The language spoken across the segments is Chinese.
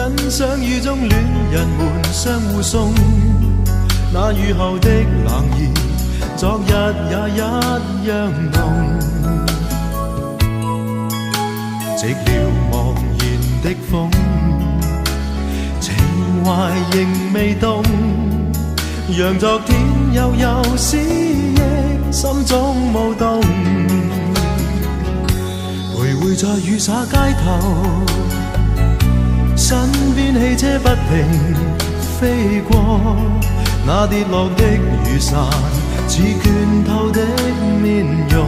欣赏雨中恋人们相互送，那雨后的冷意，昨日也一样浓。寂寥茫然的风，情怀仍未冻，让昨天悠悠思忆心中舞动。徘徊在雨洒街头，身边汽车不停飞过，那跌落的雨伞似倦透的面容，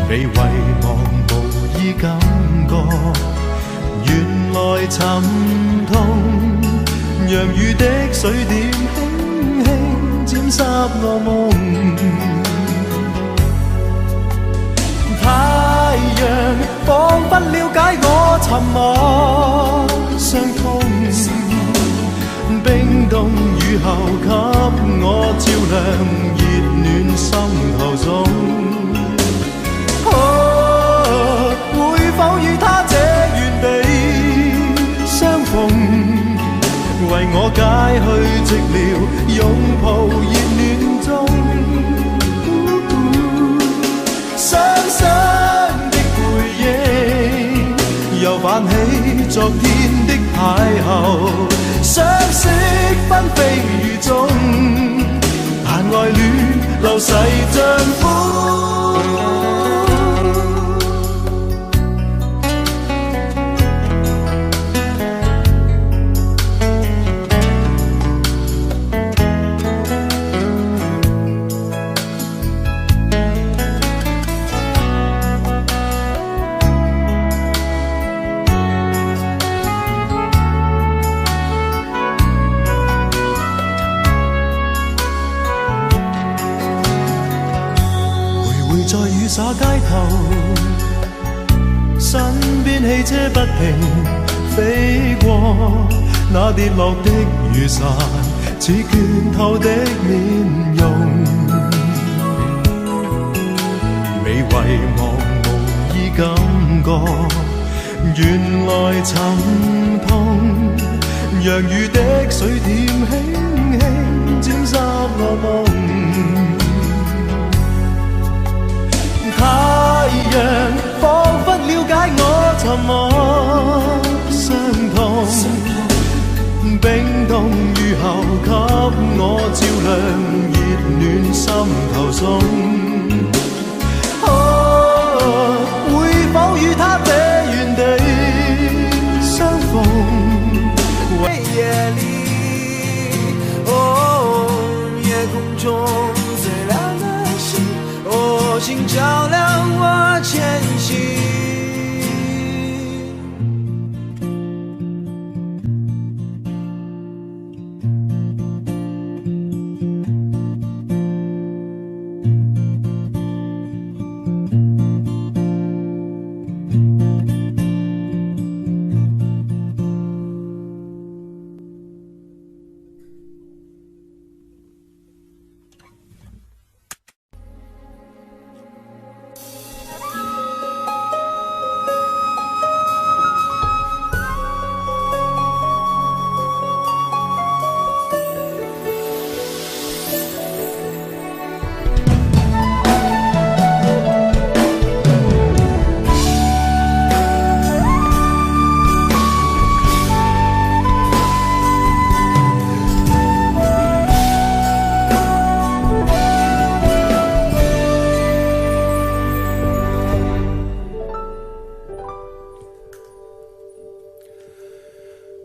被遗忘无意感觉，原來沉痛，讓雨的水點輕輕沾濕我夢。太陽彷彿了解我沉默傷痛，冰凍雨後給我照亮熱暖心頭中。會否與他這原地相逢，為我解去寂寥，擁抱熱暖中。雙雙的回憶，又泛起昨天的邂逅，相識紛飛雨中，但愛戀流逝像風。在雨灑街頭，身邊汽車不停飛過，那跌落的雨傘似倦透的面容，未遺忘無意感覺，原來沉痛，讓雨的水點輕輕沾濕我夢。太陽彷彿了解我沉默傷痛，冰凍雨後給我照亮熱暖心頭中。會否與他這原地相逢？夜裡，夜空中最亮的星，請照亮我前行。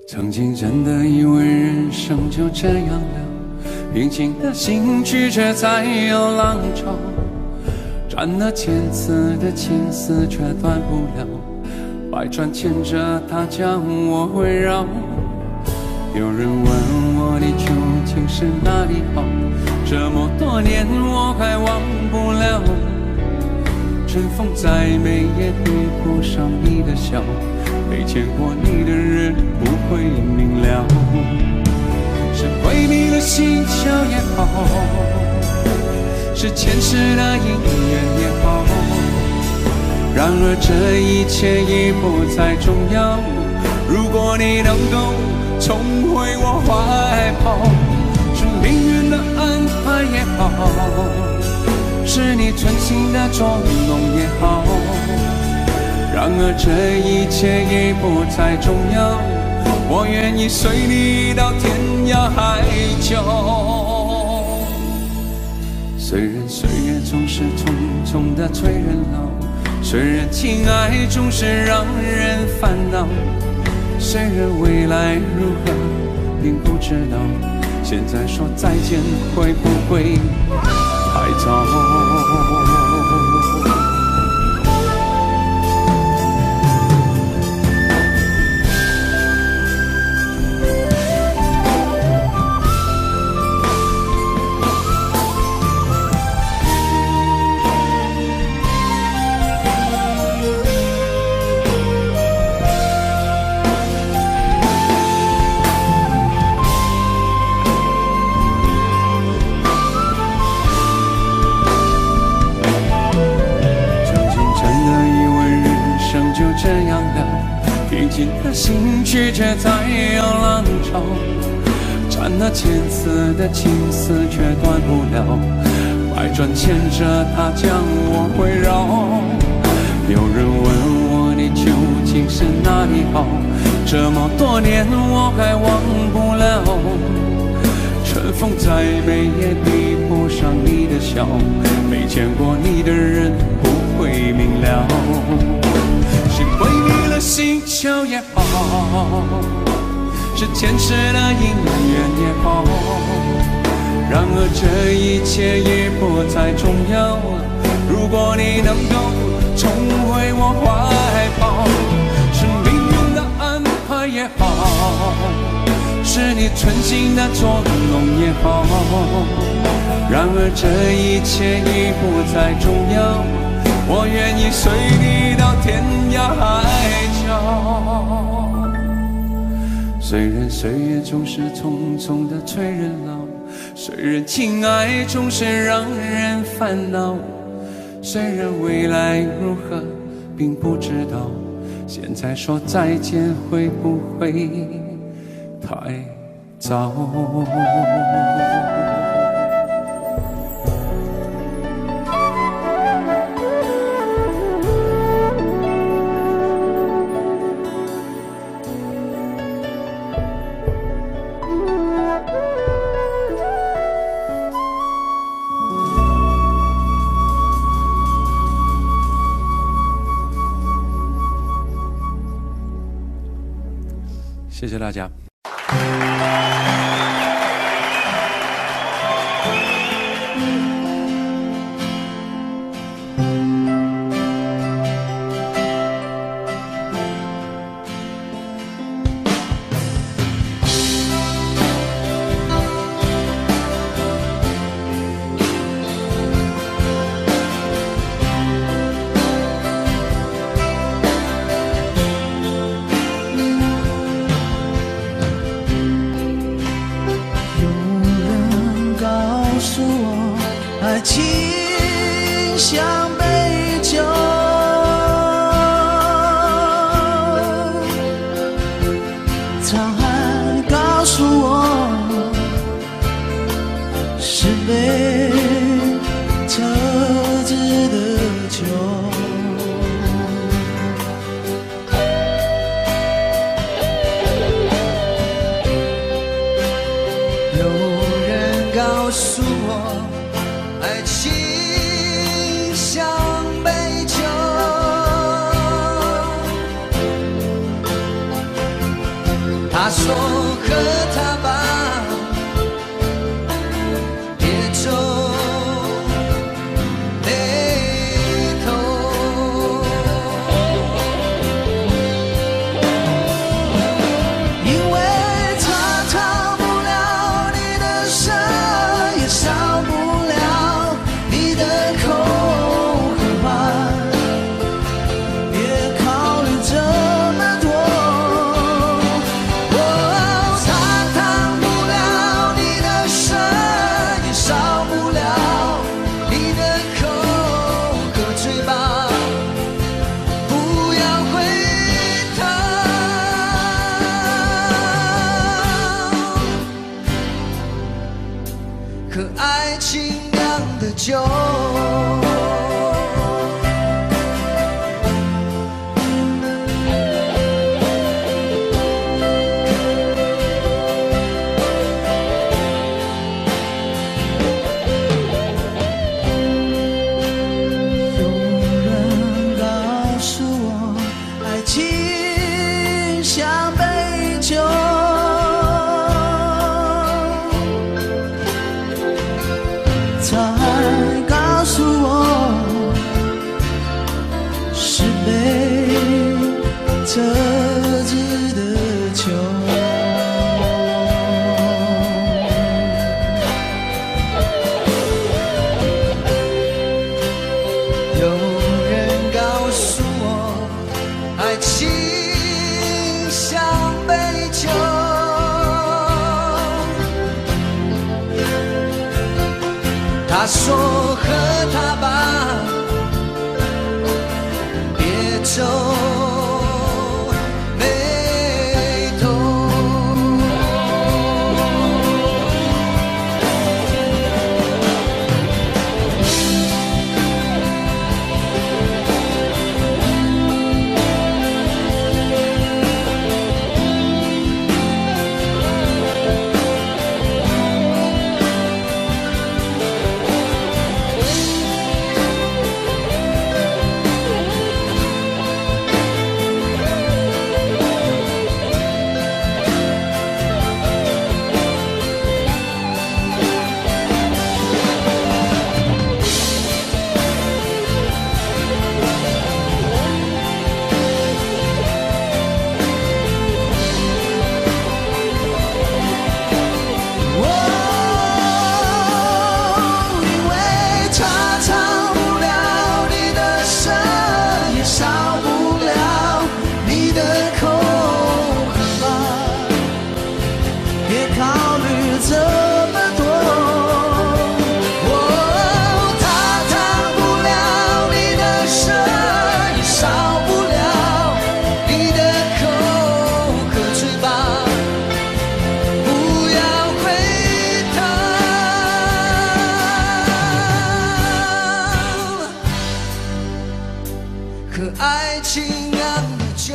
曾经真的以为人生就这样了，平静的心曲却再有浪潮，转了千次的情丝却断不了，百转牵着它将我围绕。有人问我你究竟是哪里好，这么多年我还忘不了，尘封在眉眼里铺上你的笑，没见过你的人不会明了，是鬼迷了心窍也好，是前世的姻缘也好，然而这一切已不再重要。如果你能够重回我怀抱，是命运的安排也好，是你存心的捉弄也好。然而这一切已不再重要，我愿意随你到天涯海角。虽然岁月总是匆匆的催人老，虽然情爱总是让人烦恼，虽然未来如何并不知道，现在说再见会不会太早？这样了，平静的心曲却再有浪潮，斩了千次的情丝却断不了，百转千折它将我围绕。有人问我你究竟是哪里好，这么多年我还忘不了，春风再美也比不上你的笑，没见过你的人不会明了，是归离了星球也好，是前世的姻缘也好，然而这一切已不再重要。如果你能够重回我怀抱，是命运的安排也好，是你存心的捉弄也好，然而这一切已不再重要，我愿意随你到天涯海角。虽然岁月总是匆匆的催人老，虽然情爱总是让人烦恼，虽然未来如何并不知道，现在说再见会不会太早？谢谢大家。是被折纸的球。有人告诉我，爱情像杯酒，他说喝它吧，别皱眉头。可爱情酿的酒，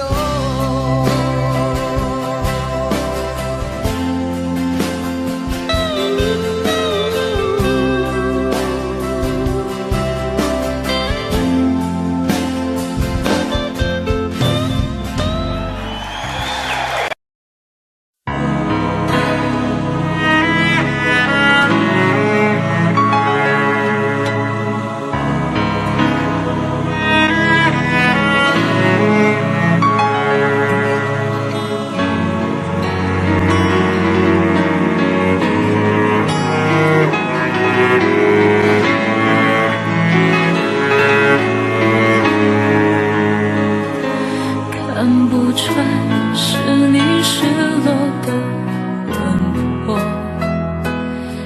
看不穿是你失落的轮廓，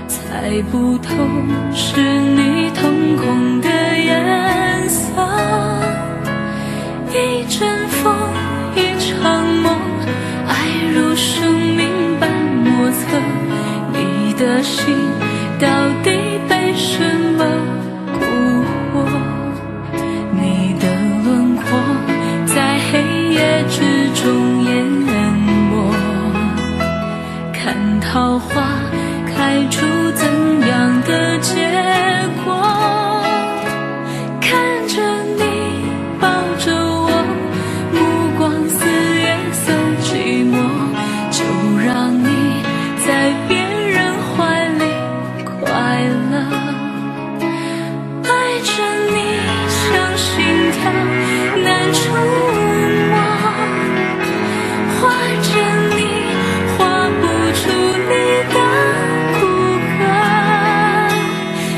猜不透是你瞳孔的颜色。一阵风，一场梦，爱如生命般莫测。你的心到底被什么蛊惑？你的轮廓在黑夜之中淹没，看桃花开出怎样的结果？看着你抱着我，目光似月色寂寞，就让你在别人怀里快乐。爱着你像心跳难触摸，画着你画不出你的骨骼，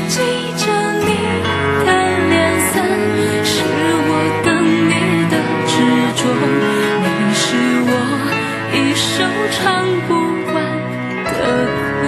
记着你的脸色，是我等你的执着。你是我一生唱不完的歌。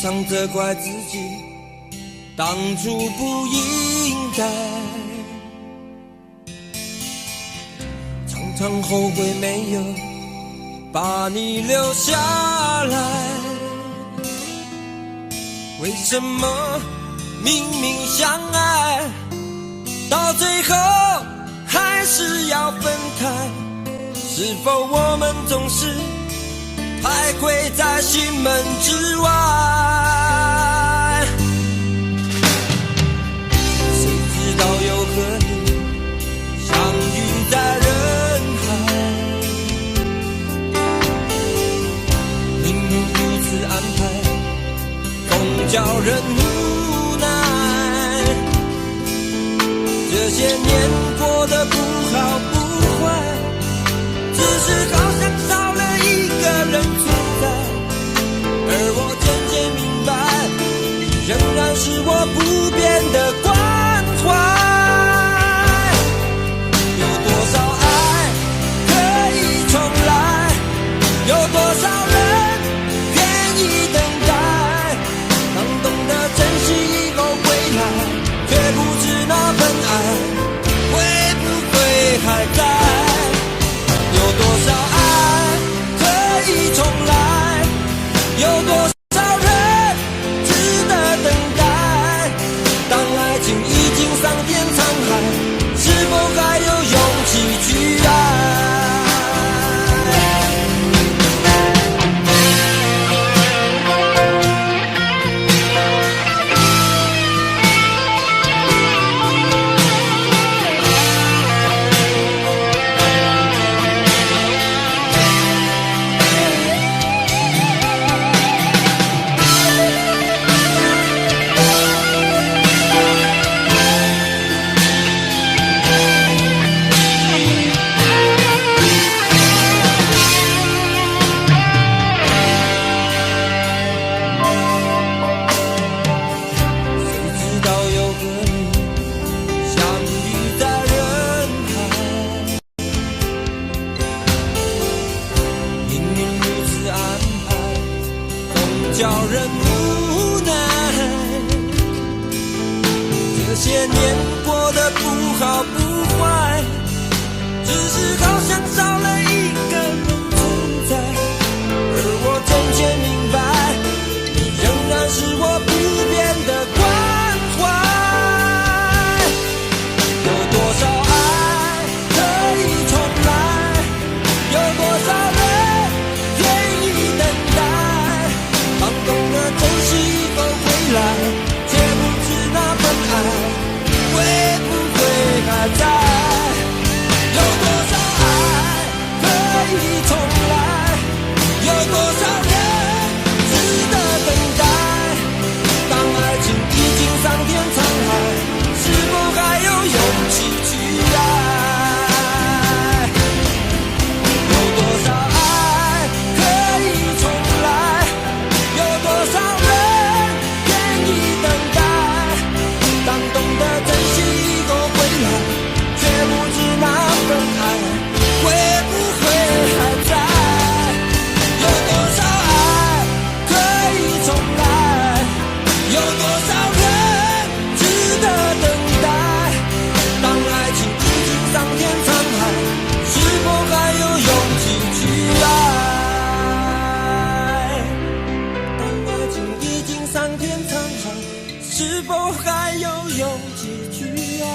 常责怪自己当初不应该，常常后悔没有把你留下来。为什么明明相爱，到最后还是要分开？是否我们总是徘徊在心门之外？谁知道又和你相遇在人海，命运如此安排，总叫人无奈。这些年过得不好不坏，只是好像少了一个人存在，而我渐渐明白，你仍然是我不变的关怀。有多少爱可以重来，有多少人愿意等待，当懂得珍惜以后回来，却不知那份爱会不会还在。有多少爱可以重来，有多少人值得等待，当爱情已经桑田沧海，是否还有勇气去爱？叫人无奈，这些年过得不好不坏，只是好像少了一个人存在，而我渐渐明白，你仍然是我不变的关怀。有多少爱可以重来，有多少人愿意等待，当懂得珍惜以后回来，却不知那份爱会不会还在。有多少爱可以重来，有多少人值得等待，当爱情已经桑田沧海，是否还有勇气去爱？有多少爱可以重来，有多少人愿意等待，当懂得珍惜以后回来，却不知那份爱会不会还在。有多少爱可以重来，有多少人值得等待，当爱情已经桑田沧海，是否还有勇气去爱？当爱情已经桑田沧海，是否还有勇气去爱？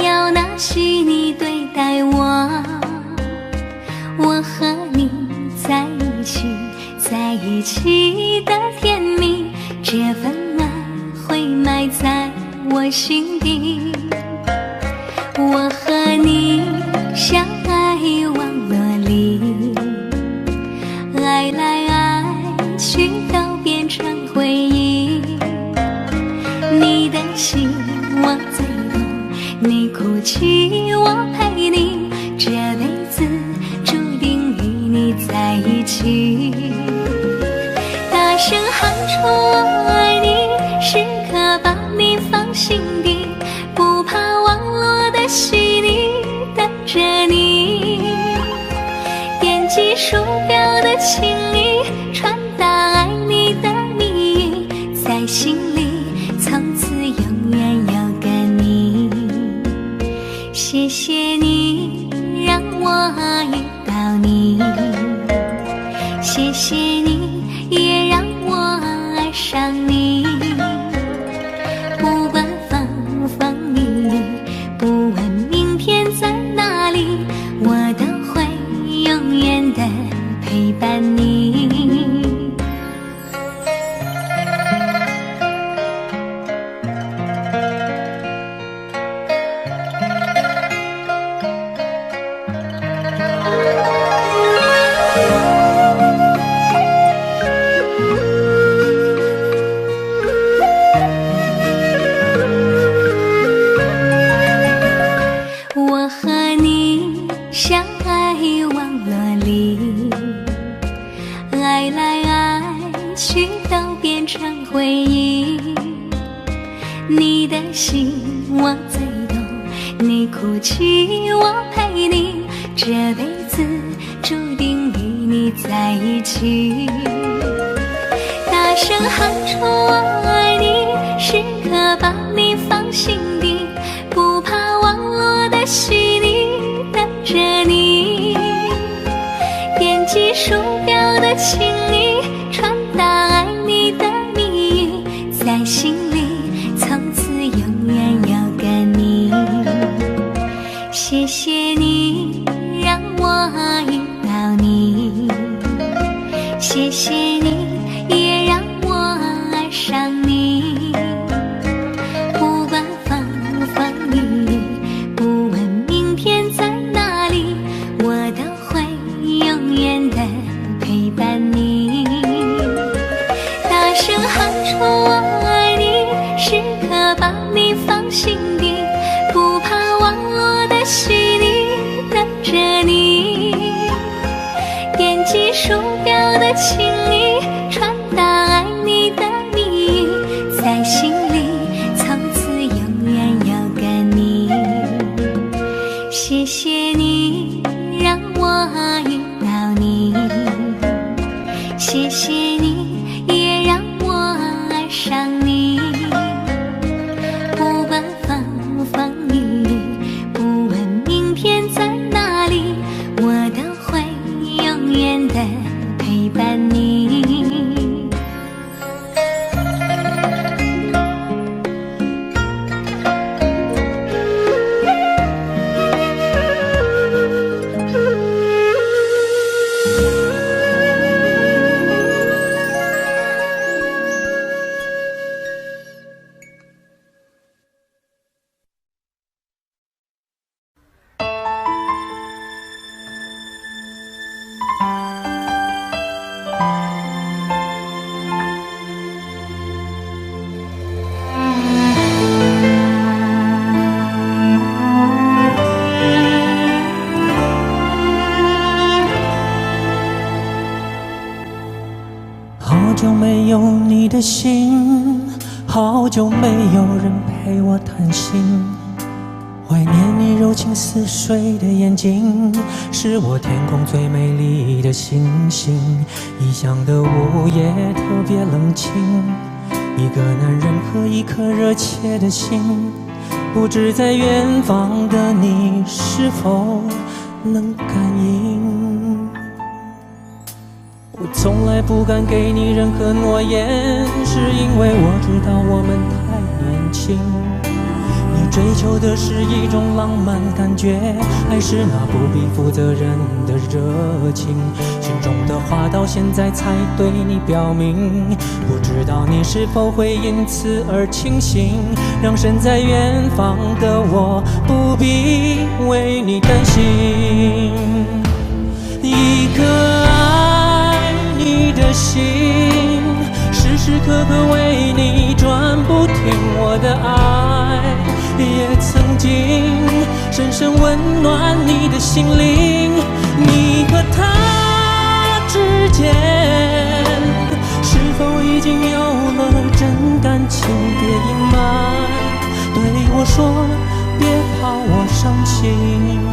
要那细腻对待我。我和你在一起，在一起的甜蜜，这份爱会埋在我心底。我和你相爱网络里，爱来爱去都变成回忆。你的心我最懂，你哭泣我陪你，这辈子注定与你在一起。大声喊出我爱你，时刻把你放心底，不怕网络的洗礼，等着你。点击鼠标的情意，传达爱你的蜜语，在心里从此永远有个你。谢谢你让我遇到你，谢谢你也让我爱上你。不管风风雨雨，不问明天在哪里，我都会永远的陪伴你。我和你相爱网络里，爱来爱去都变成回忆。你的心我最懂，你哭泣我陪你，这辈子注定与你在一起。大声喊出我爱你，时刻把你放心底，不怕网络的洗礼，等着你。点击鼠标的情意，传达爱你的蜜语，在心里从此永远有个你。谢谢你让我遇到你，谢谢你也让我爱上你。不管风风雨雨，不问明天在哪里，我都会永远的陪伴你。大声喊出我爱你，时刻把你放心底，不怕网络的洗礼，等着你。点击鼠标的情意，传达爱你的蜜语，在心里从此永远有个你。谢谢你让我遇到你，谢谢你也让我爱上你。不管风风雨雨，不问明天在哪里，我都会永远的陪伴你。好久没有你的心，好久没有人陪我谈心。怀念你柔情似水的眼睛，是我天空最美丽的星星。异乡的午夜特别冷清，一个男人和一颗热切的心，不知在远方的你是否能感应。我从来不敢给你任何诺言，是因为我知道我们太年轻。你追求的是一种浪漫感觉，还是那不必负责任的热情？心中的话到现在才对你表明，不知道你是否会因此而清醒，让身在远方的我不必为你担心。一颗爱你的心，时时刻刻为你转不停，我的爱也曾经深深温暖你的心灵。你和他之间是否已经有了真感情？别隐瞒，对我说，别怕我伤心。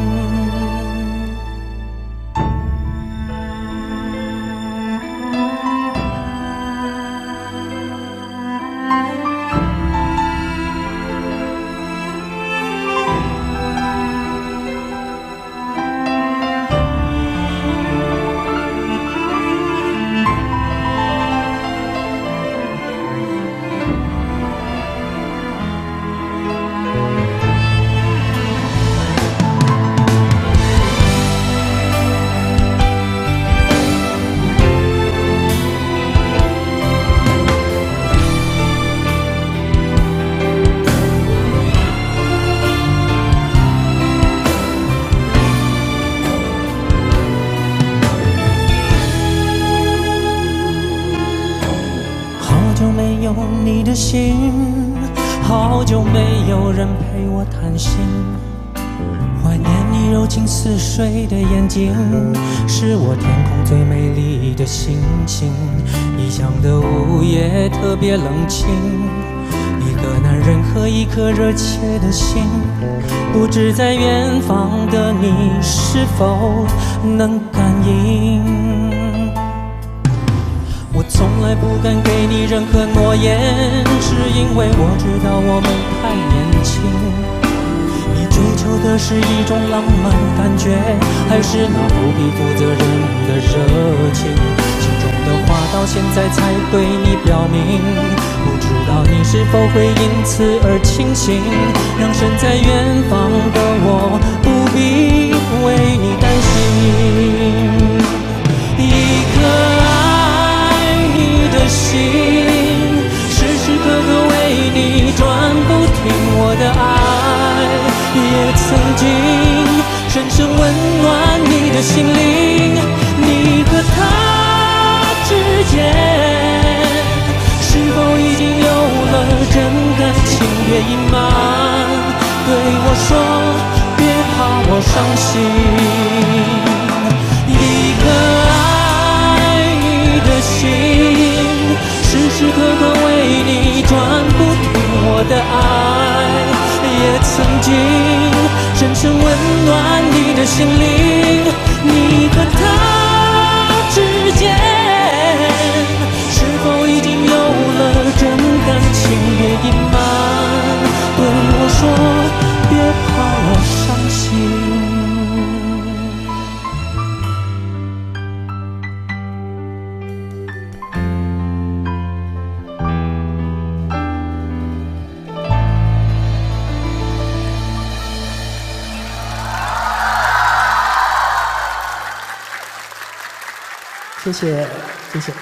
你的心，好久没有人陪我谈心，怀念你柔情似水的眼睛，是我天空最美丽的星星。异乡的午夜特别冷清，一个男人和一颗热切的心，不知在远方的你是否能感应。我从来不敢给你任何诺言，是因为我知道我们太年轻。你追求的是一种浪漫感觉，还是那不必负责任的热情？心中的话到现在才对你表明，不知道你是否会因此而清醒，让身在远方的我不必为你担心。一颗的心，时时刻刻为你转不停，我的爱也曾经深深温暖你的心灵。你和他之间是否已经有了真感情？别隐瞒，对我说，别怕我伤心。一颗爱你的心，时时刻刻为你转不停，我的爱也曾经深深温暖你的心灵。你和他之间是否已经有了真感情？别隐瞒，对我说，别怕我伤心。谢谢，谢谢。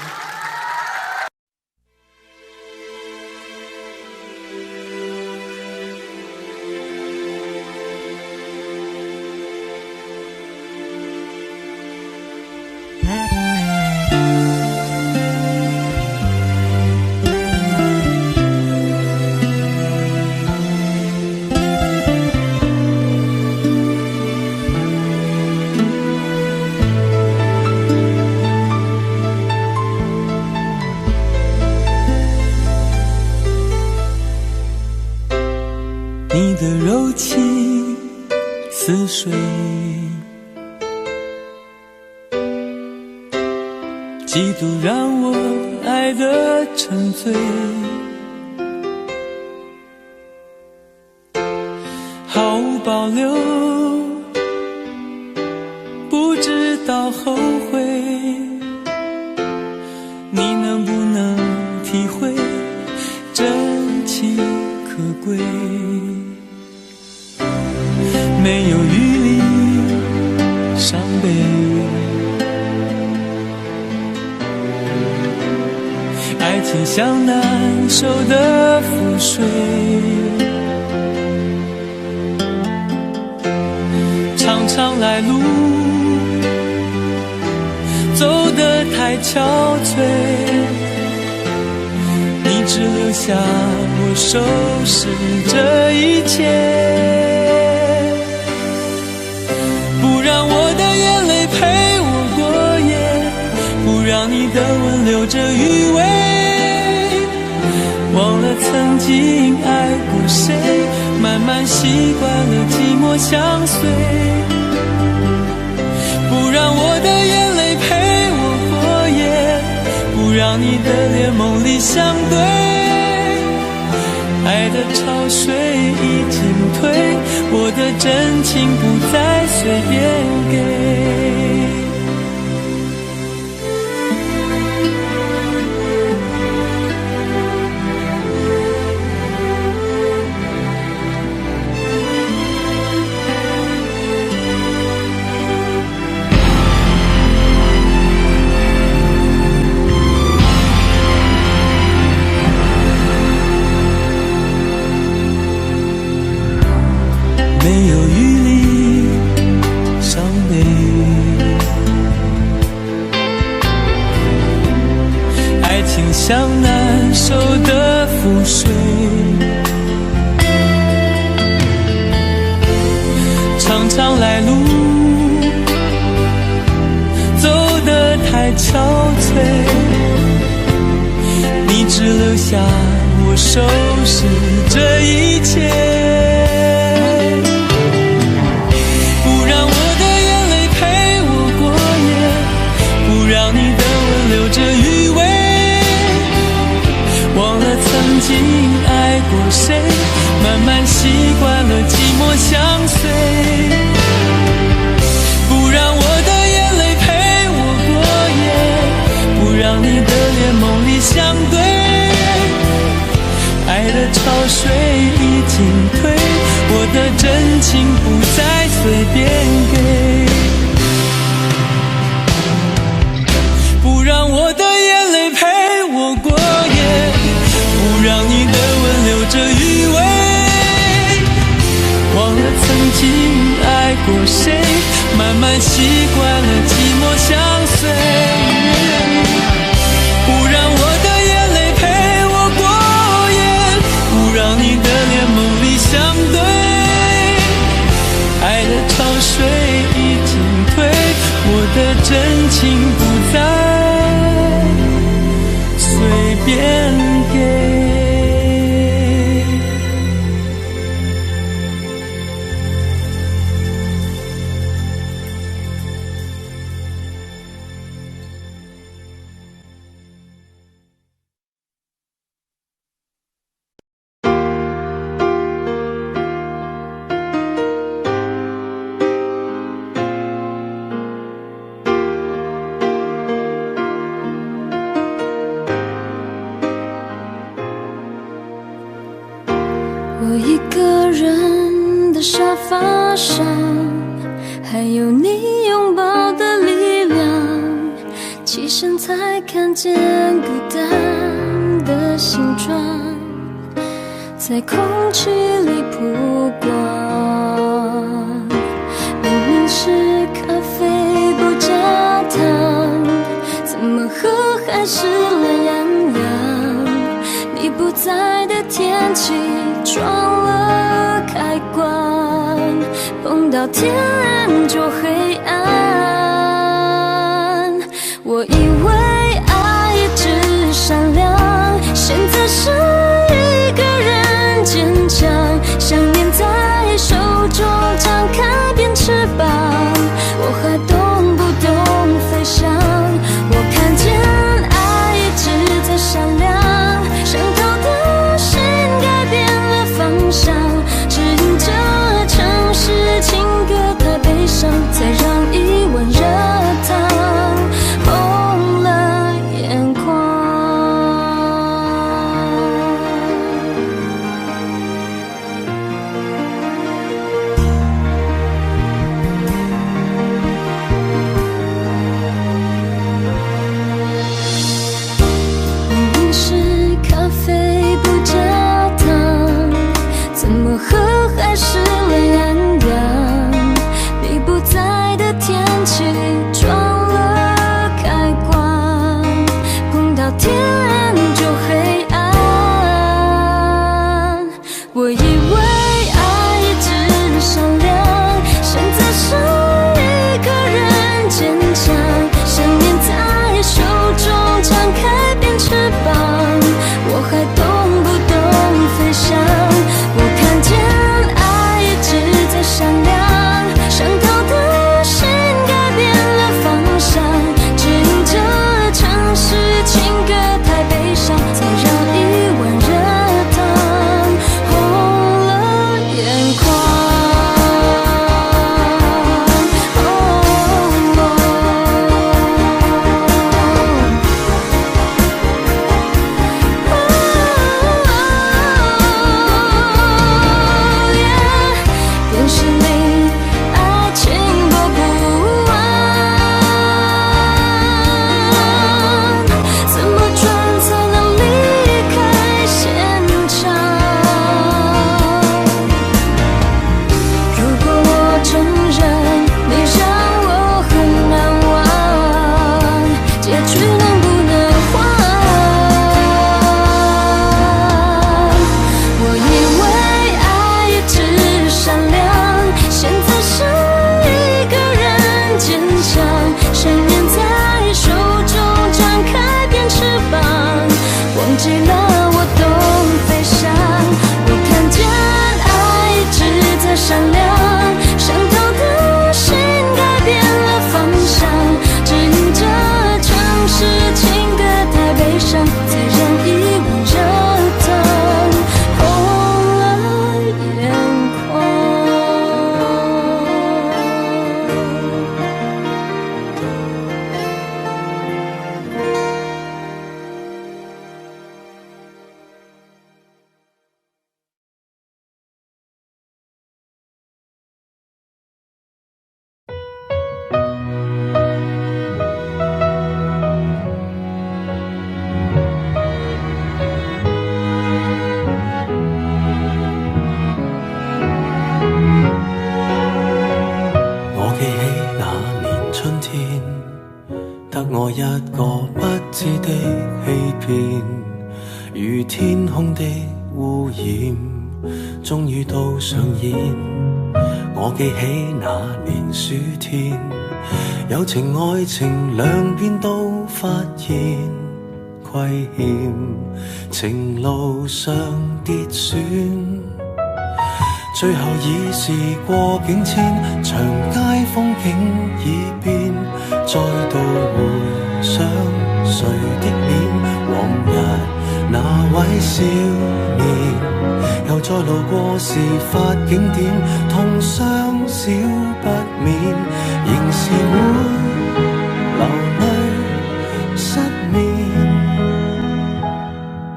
你的柔情似水，几度让我爱得沉醉，毫无保留，不知道后悔。你能不能体会真情可贵？没有余力伤悲。爱情像难收的覆水，常常来路走得太憔悴，你只留下我收拾这一切，不让我的眼泪陪我过夜，不让你的吻留着余味，忘了曾经爱过谁，慢慢习惯了寂寞相随，不让我的眼泪陪我过夜，不让你的脸梦里相对，爱的潮水已经退，我的真情不再随便给。没有余力伤悲，爱情像难收的覆水，常常来路走得太憔悴，你只留下我收拾这一切，让你的吻留着余味，忘了曾经爱过谁，慢慢习惯了寂寞相随，不让我的眼泪陪我过夜，不让你的脸梦里相对，爱的潮水已经退，我的真情不再随便给，不让我的眼泪陪我过夜，不让你的吻留着余味，忘了曾经爱过谁，慢慢习惯了寂寞相随，不让我的眼泪陪我过夜，不让你的脸梦里相对，爱的潮水已经退，我的真情不再随便给。我一个人的沙发上，还有你拥抱的力量，起身才看见孤单的形状，在空气里曝光。明明是咖啡不加糖，怎么喝还是懒洋洋？你不在的天气撞了开关，碰到天就黑暗。我以为爱一直闪亮，现在是一个人坚强，想念在手中张开变翅膀，我还懂不懂飞翔？我看见爱一直在闪亮，伤透的心改变了方向，指引着城市情歌太悲伤，才让一我一個不知的欺騙，如天空的污染，終於都上演。我記起那年暑天，友情愛情兩邊都發現虧欠，情路上跌損，最後已是過境遷，長街風景已變，再度回想誰的臉，往日那位少年，又再路過事發景點，痛傷少不免，仍是會流淚失眠。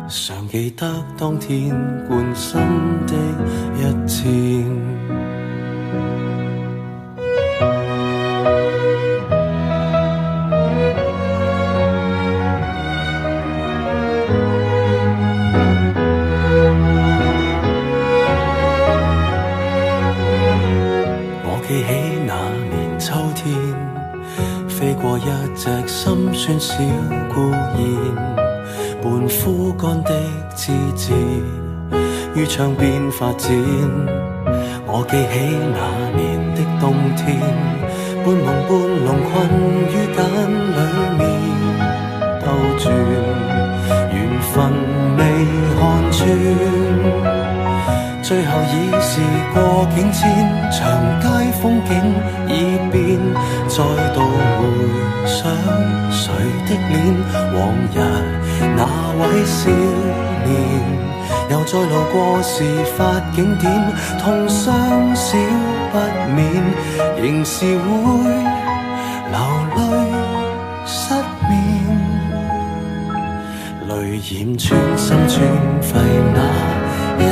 常記得當天貫心的一箭。記起那年秋天，飛過一隻心酸小孤燕，半枯乾的枝節於窗邊發展。我記起那年的冬天，半朦半朧困於繭裡面兜轉，緣分未看穿。最後已是過境遷，長街風景已變，再度回想誰的臉，往日那位少年，又再路過事發景點，痛傷少不免，仍是會流淚失眠，淚染穿心穿肺那一點。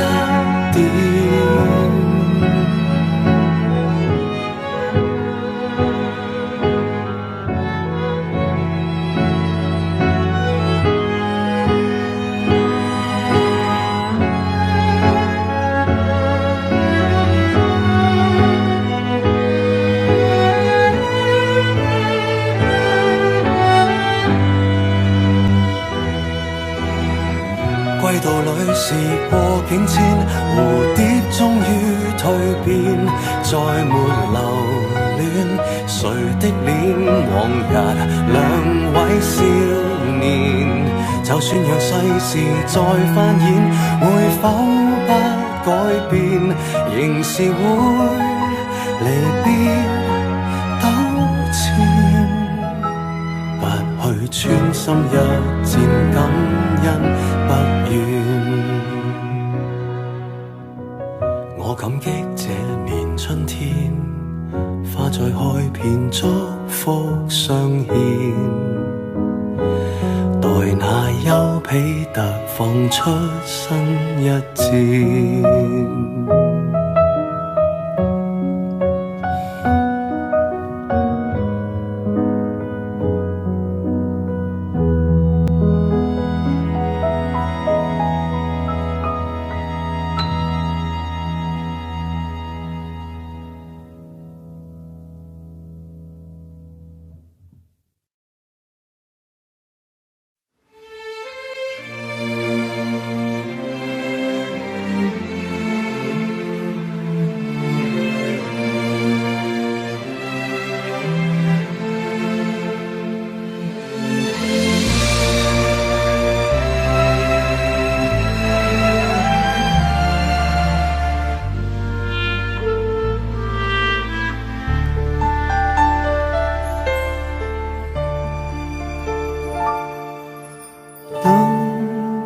歸途裏是過境遷，蝴蝶終於蛻變，再沒留戀誰的臉，往日兩位少年，就算讓世事再翻演，會否不改變，仍是會離別糾纏，不去穿心一箭，感恩不怨。我感激這年春天，花再開遍，祝福相獻，待那丘比特放出新一箭。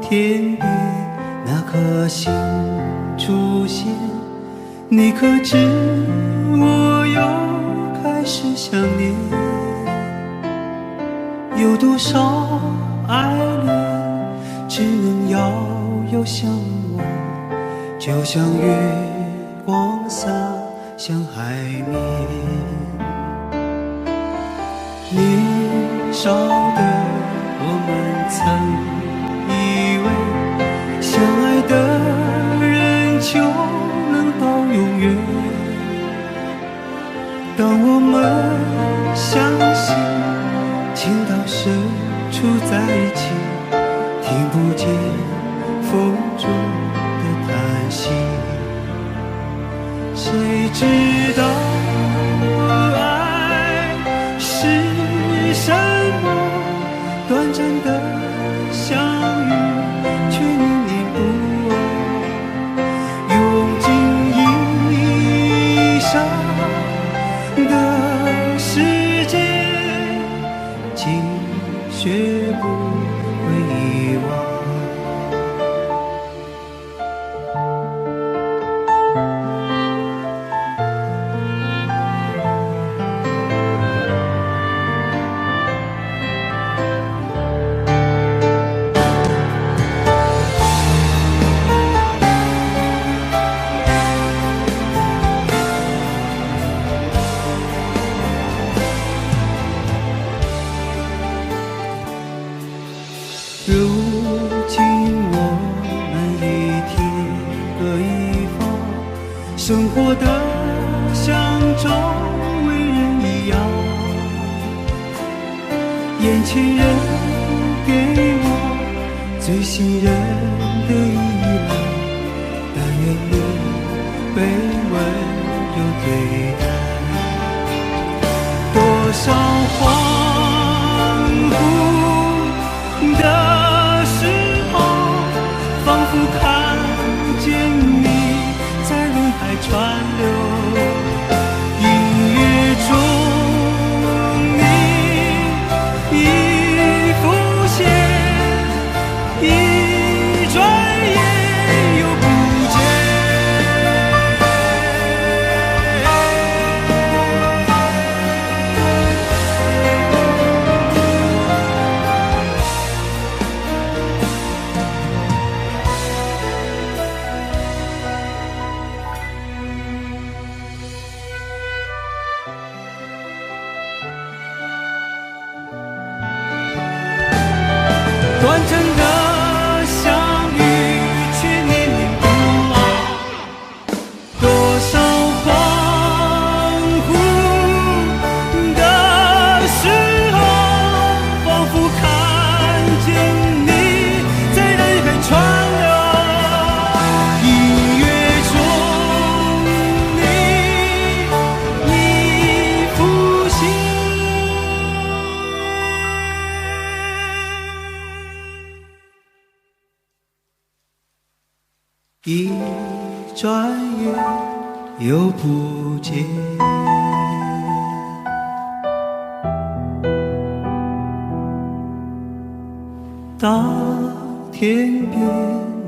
天边那颗星出现，你可知我又开始想念？有多少爱恋只能遥遥相望，就像月光洒向海面。年少的我们曾以为相爱的人就能到永远，当我们相信情到深处在一起，听不见风中的叹息。谁知道爱是什么？短暂的相遇，却念念不忘。用尽一生的时间，竟学不会遗忘。如今我们一天各一方，生活的像周围人一样。眼前人给我最信任的依赖，但愿你被温柔对待。多少恍惚的时候，仿佛看见你在人海川流。音乐中你已浮现，一转眼又不见。短暂的相遇，却念念不忘。多少恍惚的时候，仿佛看见你在人海川流。音乐中你已浮现。一转眼又不见。当天边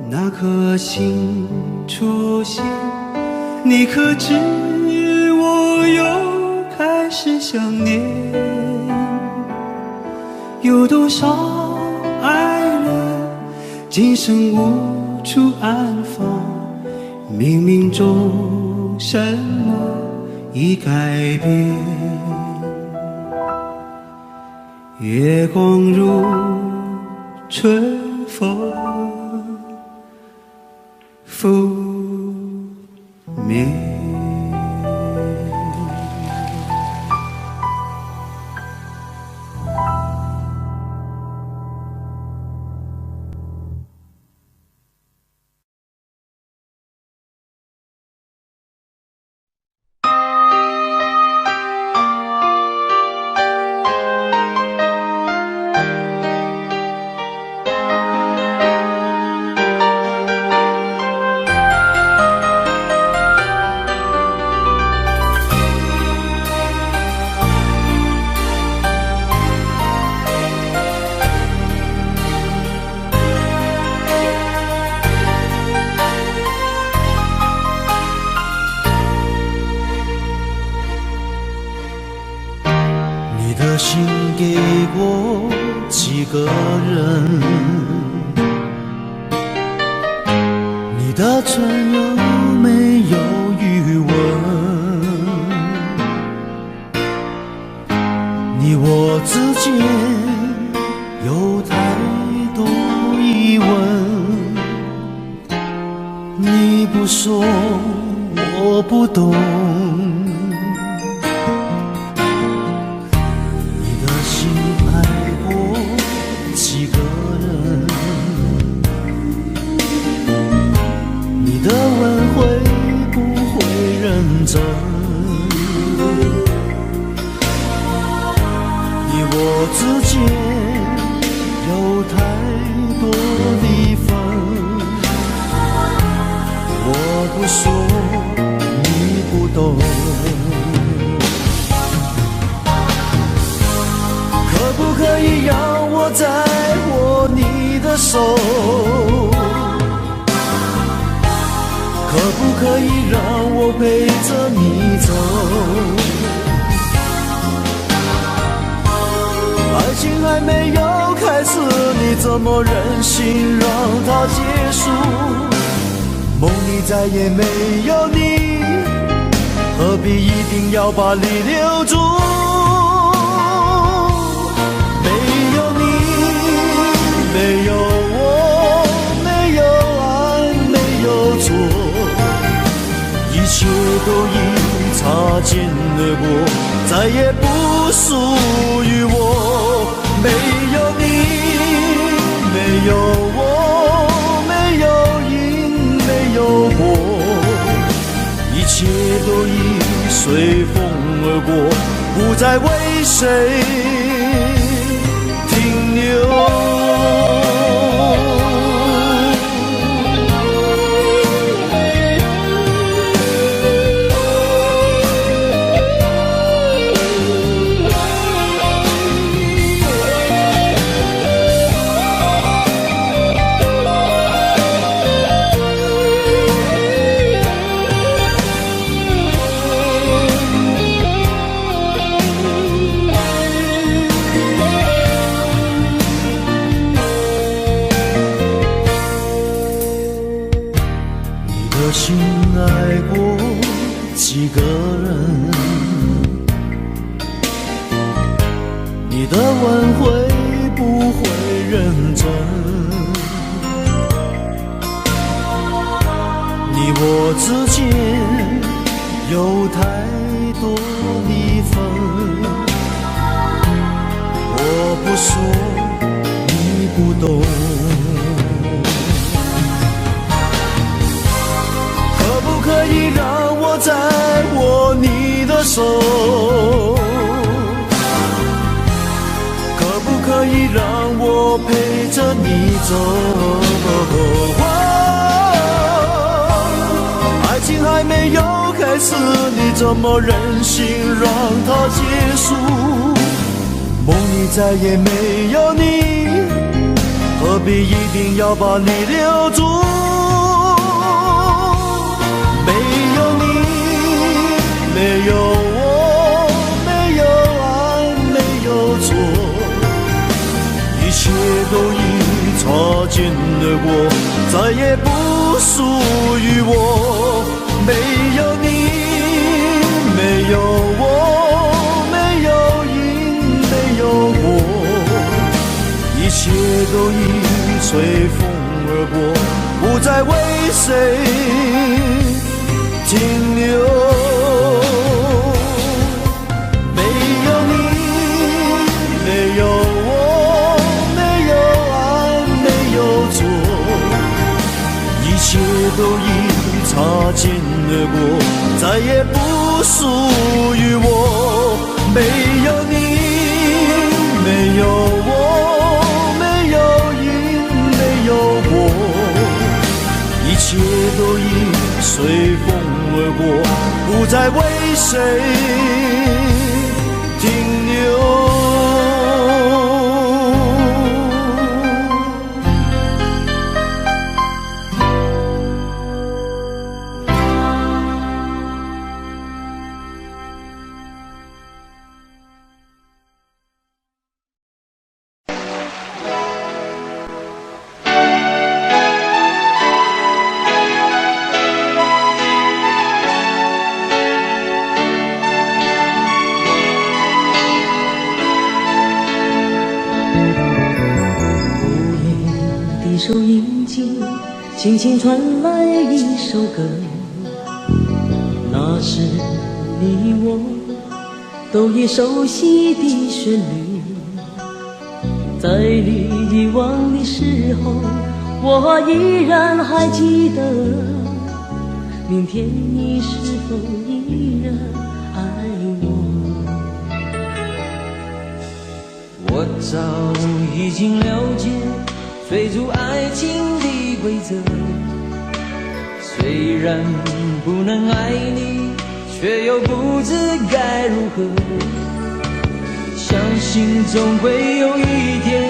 那颗星出现，你可知我又开始想念？有多少爱人今生无处安放，冥冥中什么已改变？月光如春风拂面。心给过几个人，你的存有没有余温？你我之间有太多疑问，你不说我不懂。你的心爱我在握你的手，可不可以让我陪着你走？爱情还没有开始，你怎么忍心让它结束？梦里再也没有你，何必一定要把你留住？没有你，没有我，没有爱，没有错，一切都已擦肩而过，再也不属于我。没有你，没有我，没有因，没有果，一切都已随风而过，不再为谁停留。心爱过几个人，你的吻会不会认真？你我之间有太多离分，我不说你不懂。可以让我再握你的手，可不可以让我陪着你走？爱情还没有开始，你怎么忍心让它结束？梦里再也没有你，何必一定要把你留住？没有我，没有爱，没有错，一切都已擦肩而过，再也不属于我。没有你，没有我，没有因，没有果，一切都已随风而过，不再为谁停留。一切都已擦肩而过，再也不属于我。没有你，没有我，没有因，没有果，一切都已随风而过，不再为谁停留。收音机轻轻传来一首歌，那是你我都已熟悉的旋律。在你遗忘的时候，我依然还记得，明天你是否依然爱我？我早已经了解追逐爱情的规则，虽然不能爱你，却又不知该如何。相信总会有一天，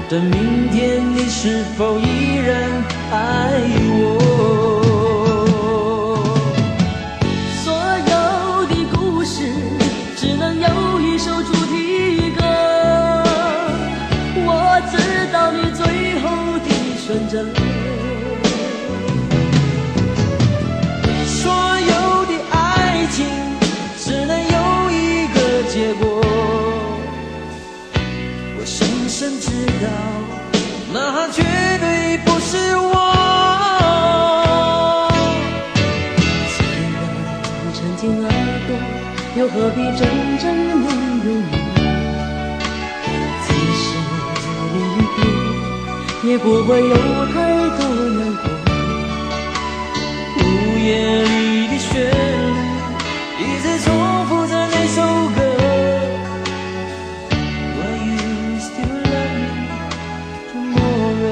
这明天你是否依然爱我？所有的故事只能有一首主题歌，我知道你最后的选择。所有的爱情只能有一个结果，我深深知道那绝对不是我。既然曾经爱过，又何必真正拥有你？即使离别，也不会有太多难过。午夜里的旋律一直重复着那首歌。Will you still love me tomorrow？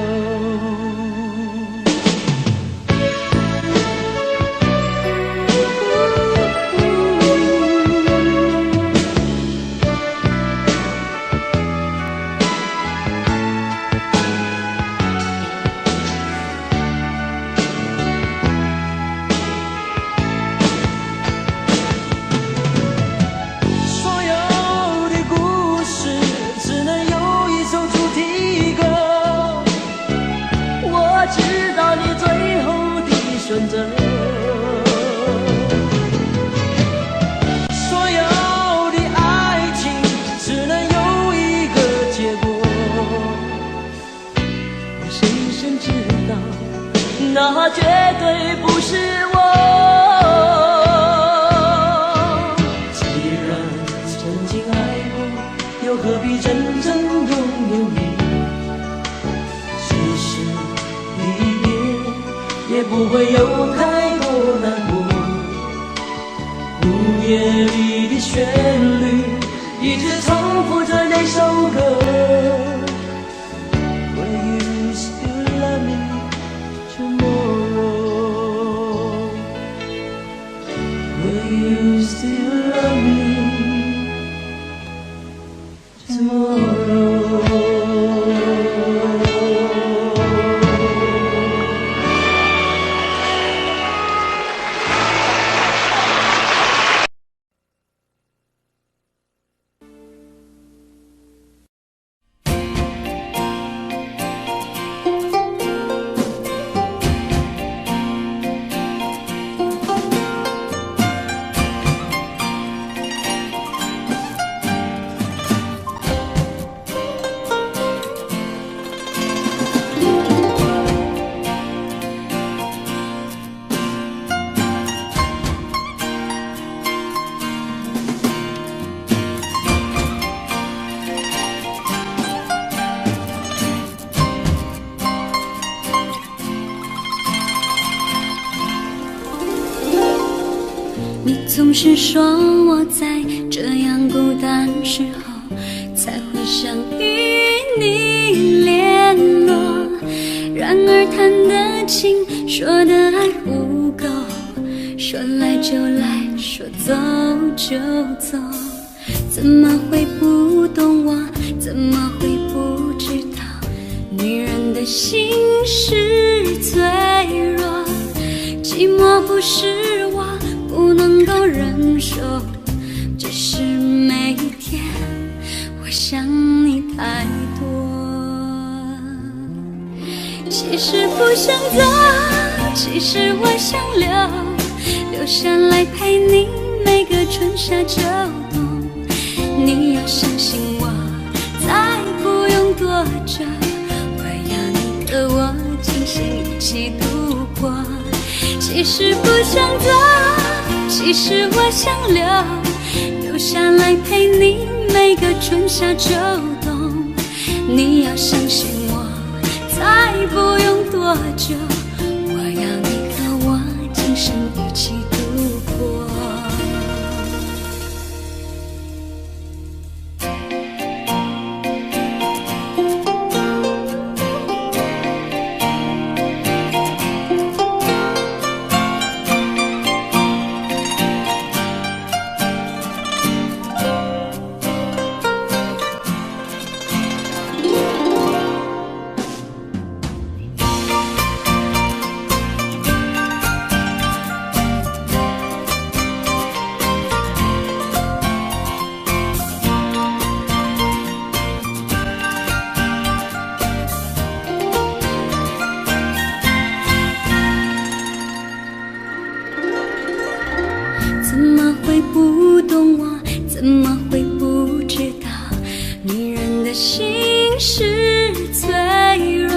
所有的故事只能有一首主题歌，我知道你最后的选择。所有的爱情只能有一个结果，我深深知道那绝对不是我。既然曾经爱过，又何必真正拥有你？即使离别，也不会有太多难过。午夜里的旋律一直重复着那首歌。Will you still love me tomorrow? Will you still love me tomorrow? 你总是说我在这样孤单时候才会想与你联络，然而谈的情，说的爱不够，说来就来，说走就走，怎么会不懂我？怎么会不知道女人的心是脆弱？寂寞不是我不能够忍受，只是每一天我想你太多。其实不想走，其实我想留下来陪你每个春夏秋冬。你要相信我，再不用多久，我要你和我今生一起度过。其实不想走，其实我想留下来陪你每个春夏秋冬。你要相信我，再不用多久，我要你和我今生一起度过。我。 ，怎么会不知道女人的心是脆弱？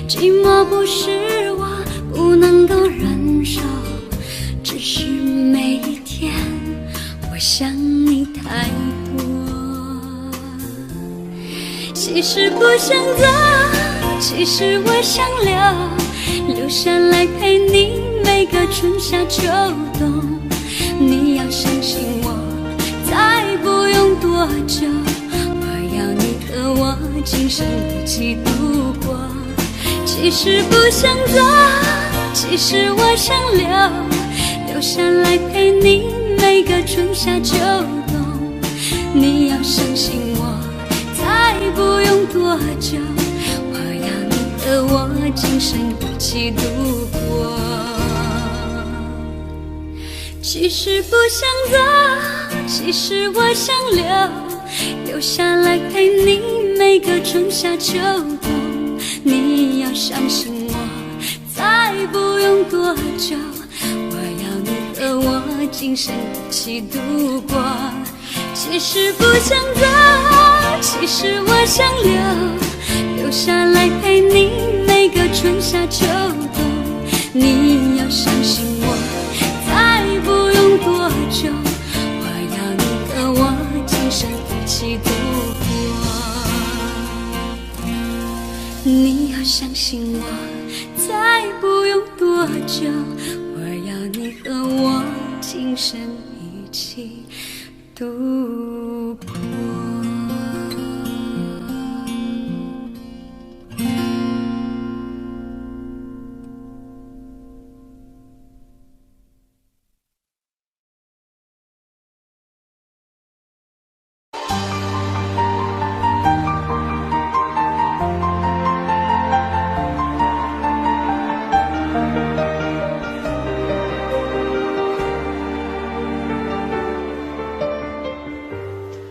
寂寞不是我不能够忍受，只是每一天我想你太多。其实不想走，其实我想留下来陪你每个春夏秋冬。你要相信我，再不用多久，我要你和我今生一起度过。其实不想走，其实我想留下来陪你每个春夏秋冬。你要相信我，再不用多久，我要你和我今生一起度过。其实不想走，其实我想留下来陪你每个春夏秋冬。你要相信我，再不用多久，我要你和我今生一起度过。其实不想走，其实我想留下来陪你每个春夏秋冬。你要相信我，再不用多久，我要你和我今生一起度过。你要相信我，再不用多久，我要你和我今生一起度过。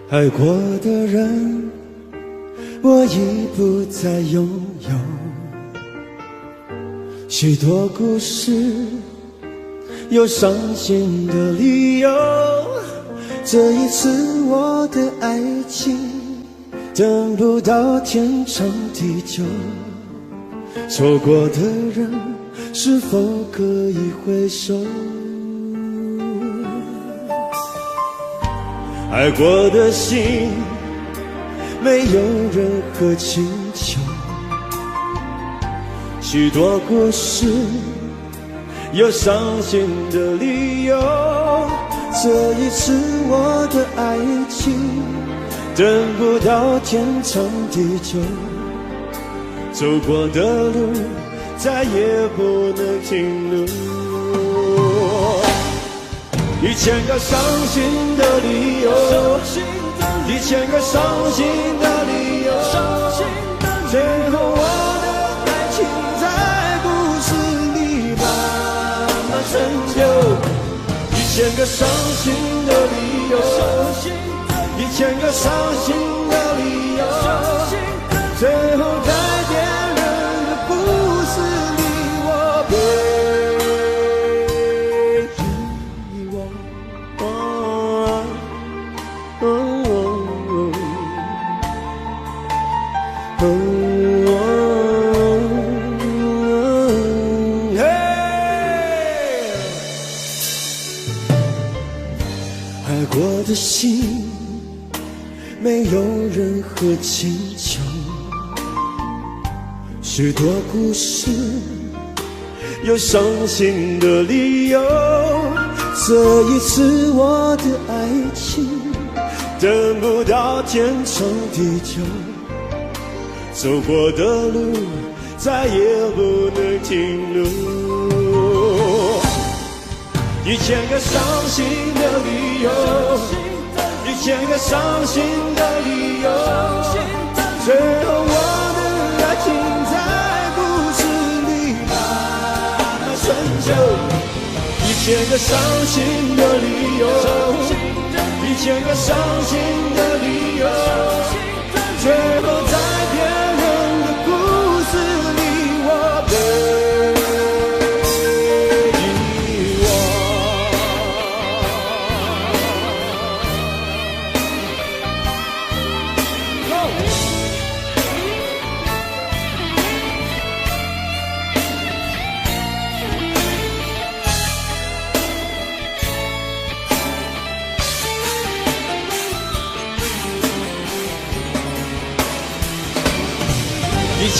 爱过的人，我已不再拥有。许多故事，有伤心的理由。这一次我的爱情，等不到天长地久。错过的人，是否可以回首？爱过的心，没有任何请求。许多故事，有伤心的理由。这一次我的爱情，等不到天长地久。走过的路，再也不能停留。1000个伤心的理由，1000个伤心的理由，最后我的爱情在故事里慢慢成就。1000个伤心的理由，1000个伤心的理由，最后在别人的故事里，我被爱过的心，没有任何请求。许多故事，有伤心的理由。这一次我的爱情，等不到天长地久。走过的路，再也不能停留。1000个伤心的理由，1000个伤心的理由，最后我的爱情在故事里慢慢成就。1000个伤心的理由，1000个伤心的理由，最后在别人的故事里，我被遗忘。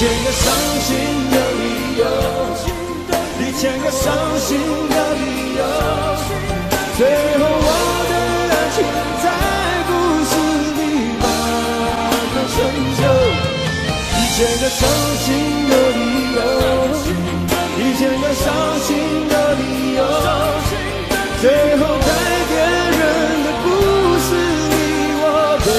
千个伤心的理由，一千个伤心的理由，最后我的爱情在故事里把它成就。一千个伤心的理由，一千个伤心的理由，最后在别人的故事里我对。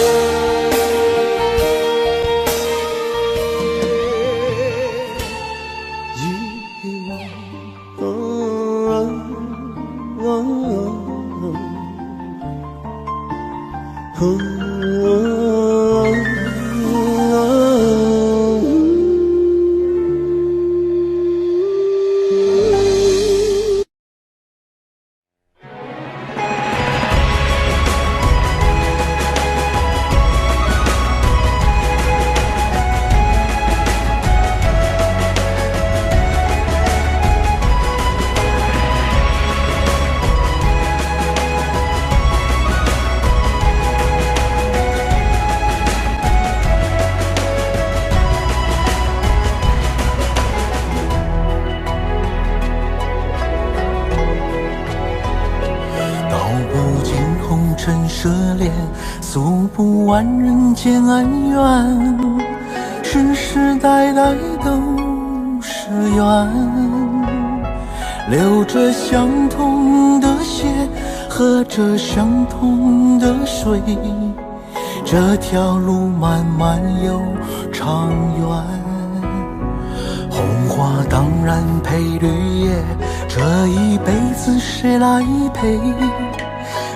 诉不完人间恩怨，世世代代都是缘。流着相同的血，喝着相同的水，这条路漫漫又长远。红花当然配绿叶，这一辈子谁来陪？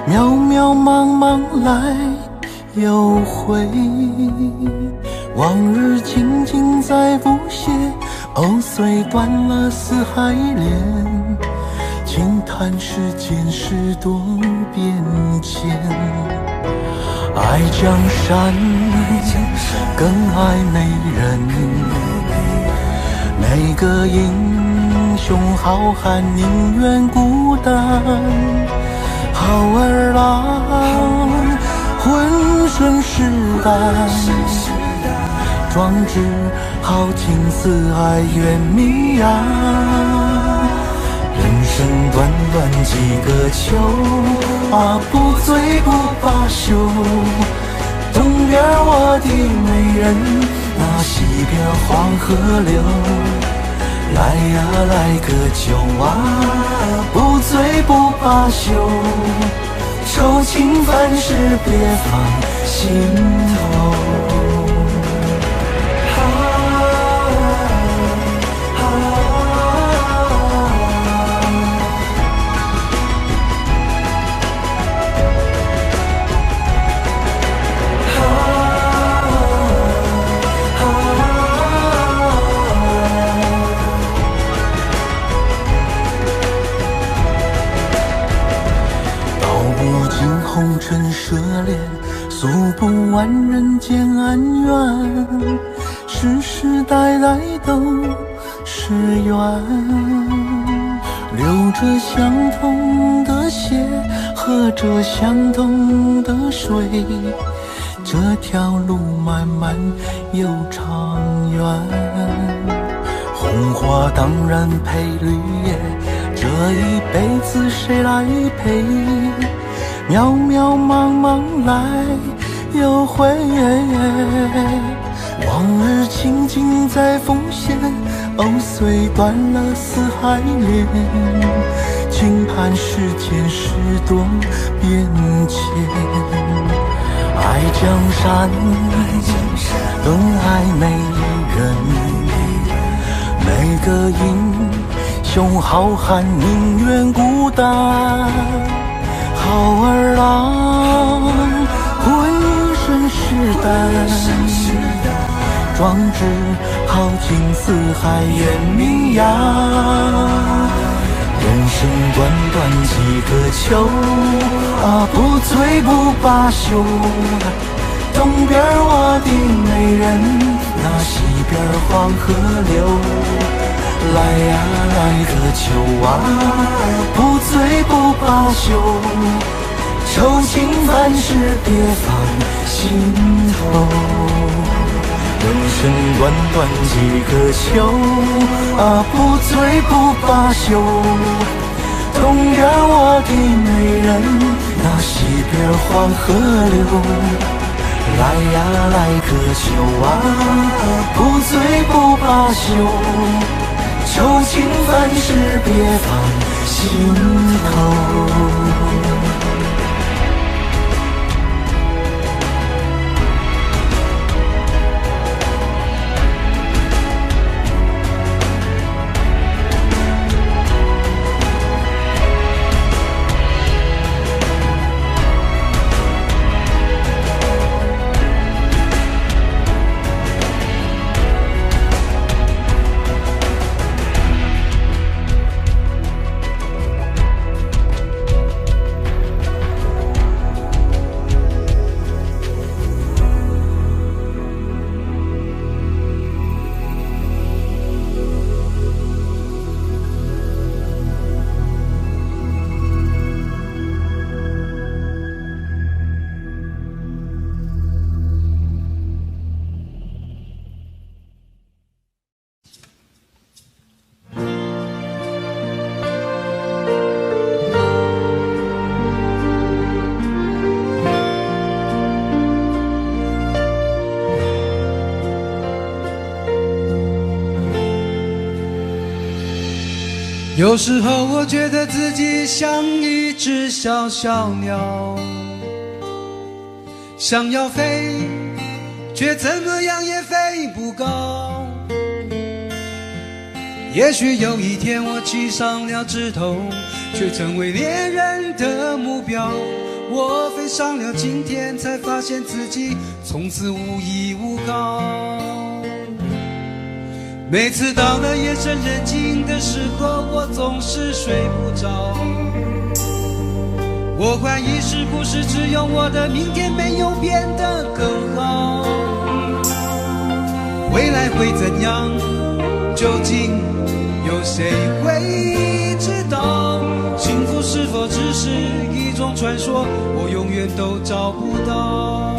渺渺茫茫来又回，往日情景再不写，碎断了四海连，轻叹世间事多变迁。爱江山更爱美人，每个英雄好汉宁愿孤单。好儿郎浑身是胆，壮志豪情四海远名扬。人生短短几个秋，不醉不罢休。东边我的美人，那西边黄河流。来呀来个酒不醉不罢休，愁情烦事别放心头。红尘涉猎，诉不完人间恩怨，世世代代都是缘。流着相同的血，喝着相同的水，这条路漫漫又长远。红花当然配绿叶，这一辈子谁来陪？渺渺茫茫来又回，往日情景再浮现，碎断了四海连，轻叹世间事多变迁。爱江山更爱美人，每个英雄好汉宁愿孤单。好儿郎浑身是胆，壮志豪情四海远名扬。人生短短几个秋，不醉不罢休。东边我的美人，那西边黄河流。来呀来个酒不醉不罢休，愁情烦事别放心头。人生短短几个秋啊，不醉不罢休。同样我的美人，那西边黄河流。来呀来个秋啊，不醉不罢休。秋情凡事别放心头。有时候我觉得自己像一只小小鸟，想要飞，却怎么样也飞不高。也许有一天我栖上了枝头，却成为猎人的目标。我飞上了青天，才发现自己从此无依无靠。每次到了夜深人静的时候，我总是睡不着。我怀疑是不是只有我的明天没有变得更好？未来会怎样？究竟有谁会知道？幸福是否只是一种传说？我永远都找不到。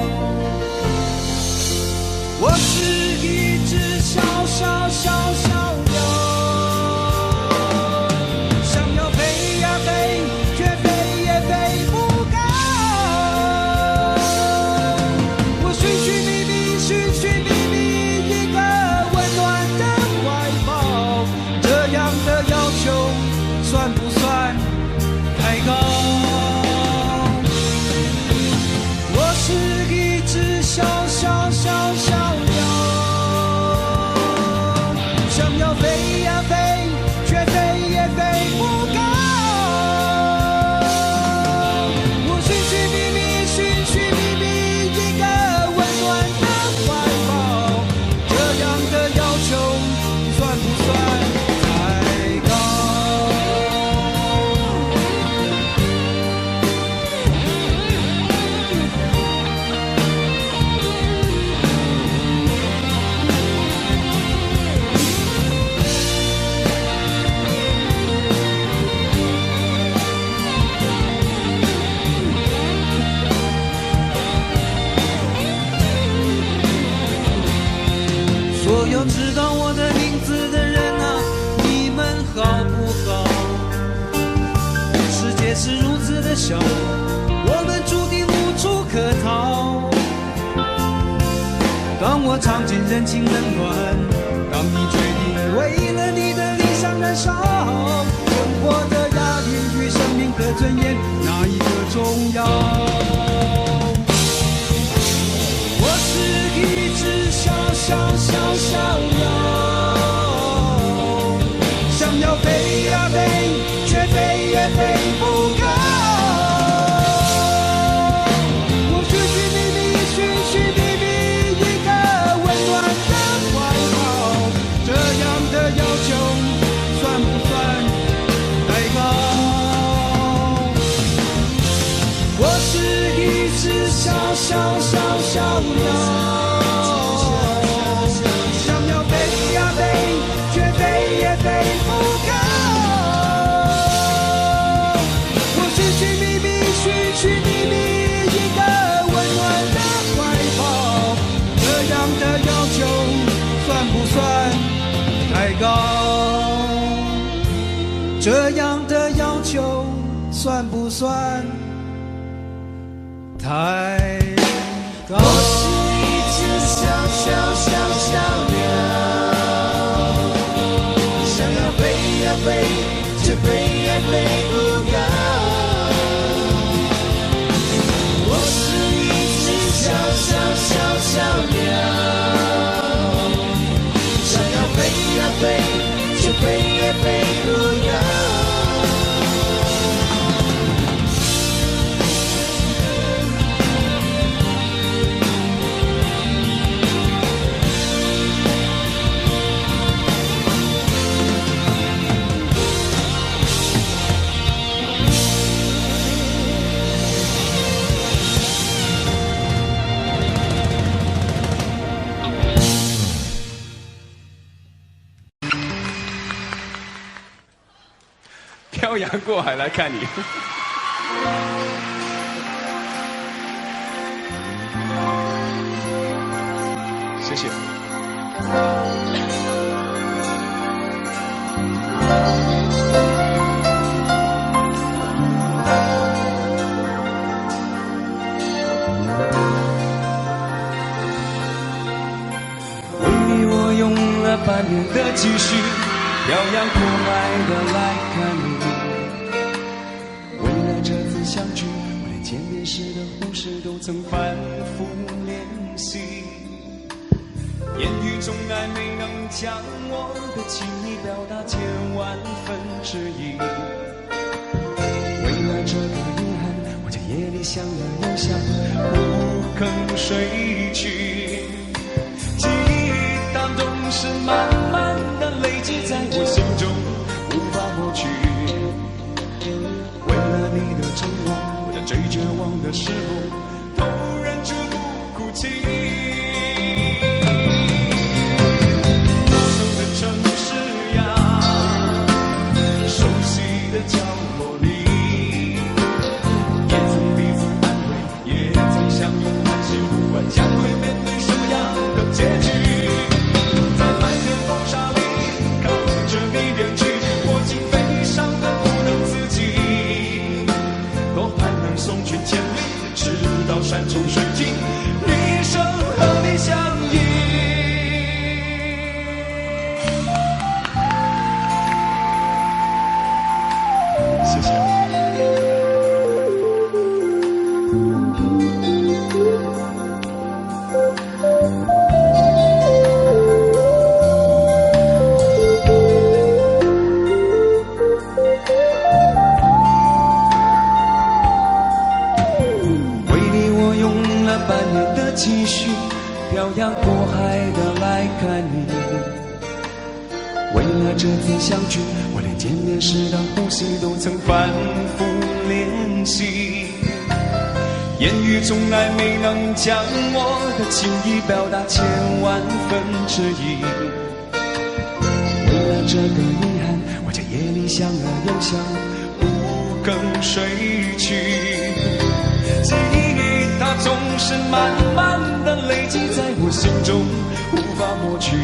我是一只小小小小鸟，想要飞呀飞，却飞也飞不高。我寻寻觅觅，寻寻觅觅一个温暖的怀抱，这样的要求算不算太高？我是一只小小小小鸟，想要飞呀飞，却飞也飞不高。我寻寻觅觅，寻寻觅觅一个温暖的怀抱，这样的要求算不算太高？所有知道我的名字的人啊，你们好不好？世界是如此的小，我们注定无处可逃。当我尝尽人情冷暖，当你决定为了你的理想燃烧，生活的压力与生命的尊严，哪一个重要？我是一只小小小小鸟，想要飞呀飞，却飞也飞不高。我寻寻觅觅，寻寻觅觅一个温暖的怀抱，这样的要求算不算太高？我是一只小小小小鸟，想要飞呀飞，却飞也飞不高。我寻寻觅觅，寻寻觅觅一个温暖的怀抱，这样的要求算不算太高？我是一只小小小小鸟，想要飞呀飞，却飞也飞不高。我是一只小小小小鸟，想要飞呀飞，却飞也飞不高。漂洋过海来看你。谢谢。为你我用了半年的积蓄，漂洋过海的来看你。为了这次相聚，我连见面时的呼视都曾反复练习。言语中还没能将我的情意表达千万分之一。为了这个遗憾，我在夜里想了又想，不肯睡去。记忆它总是慢慢的累积在我心中，无法抹去。为了你的承诺，我在最绝望的时候，都忍住不哭泣。陌生的城市呀，熟悉的角落里，也曾彼此安慰，也曾相拥叹息，不管将会面对什么样的结局。在漫天风沙里，靠着你远去，我竟悲伤的不能自己。多盼能送君千里，直到山穷水尽，一生和你相依。谢谢。为你我用了半年的积蓄，漂洋过海的来看你。为了这次相聚，我连见面时的呼吸都曾反复练习。言语从来没能将我的情意表达千万分之一。为了这个遗憾，我在夜里想了又想，不肯睡去。记忆它总是慢慢的累积在我心中，无法抹去。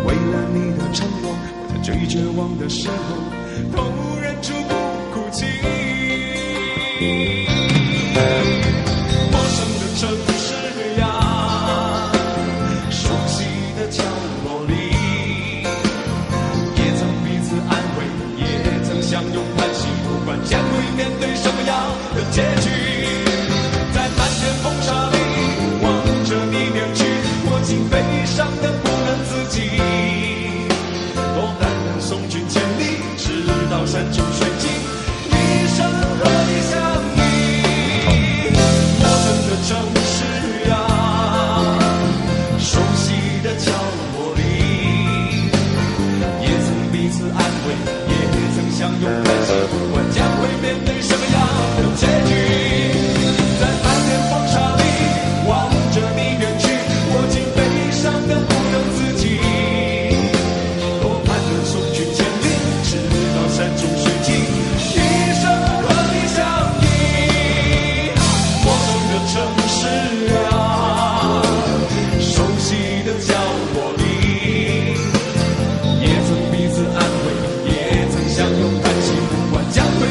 为了你的承诺，我在最绝望的时候，都忍住不哭泣。陌生的城市呀，熟悉的角落里，也曾彼此安慰，也曾相拥叹息，不管将会面对什么样的结局。在漫天风沙里，望着你远去，我竟悲伤的不能自己。多盼能送君千里，直到山穷水尽，一生和你相依。陌生的城市呀，熟悉的角落里，也曾彼此安慰，也曾相拥叹息，不管将会面对什么样的结局。在漫天风沙里，望着你远去，我竟悲伤的不能自己。多盼能送君千里，直到山穷水尽，一生和你相依。陌生的城市啊，熟悉的角落里，也曾彼此安慰，也曾相拥叹息，不管将会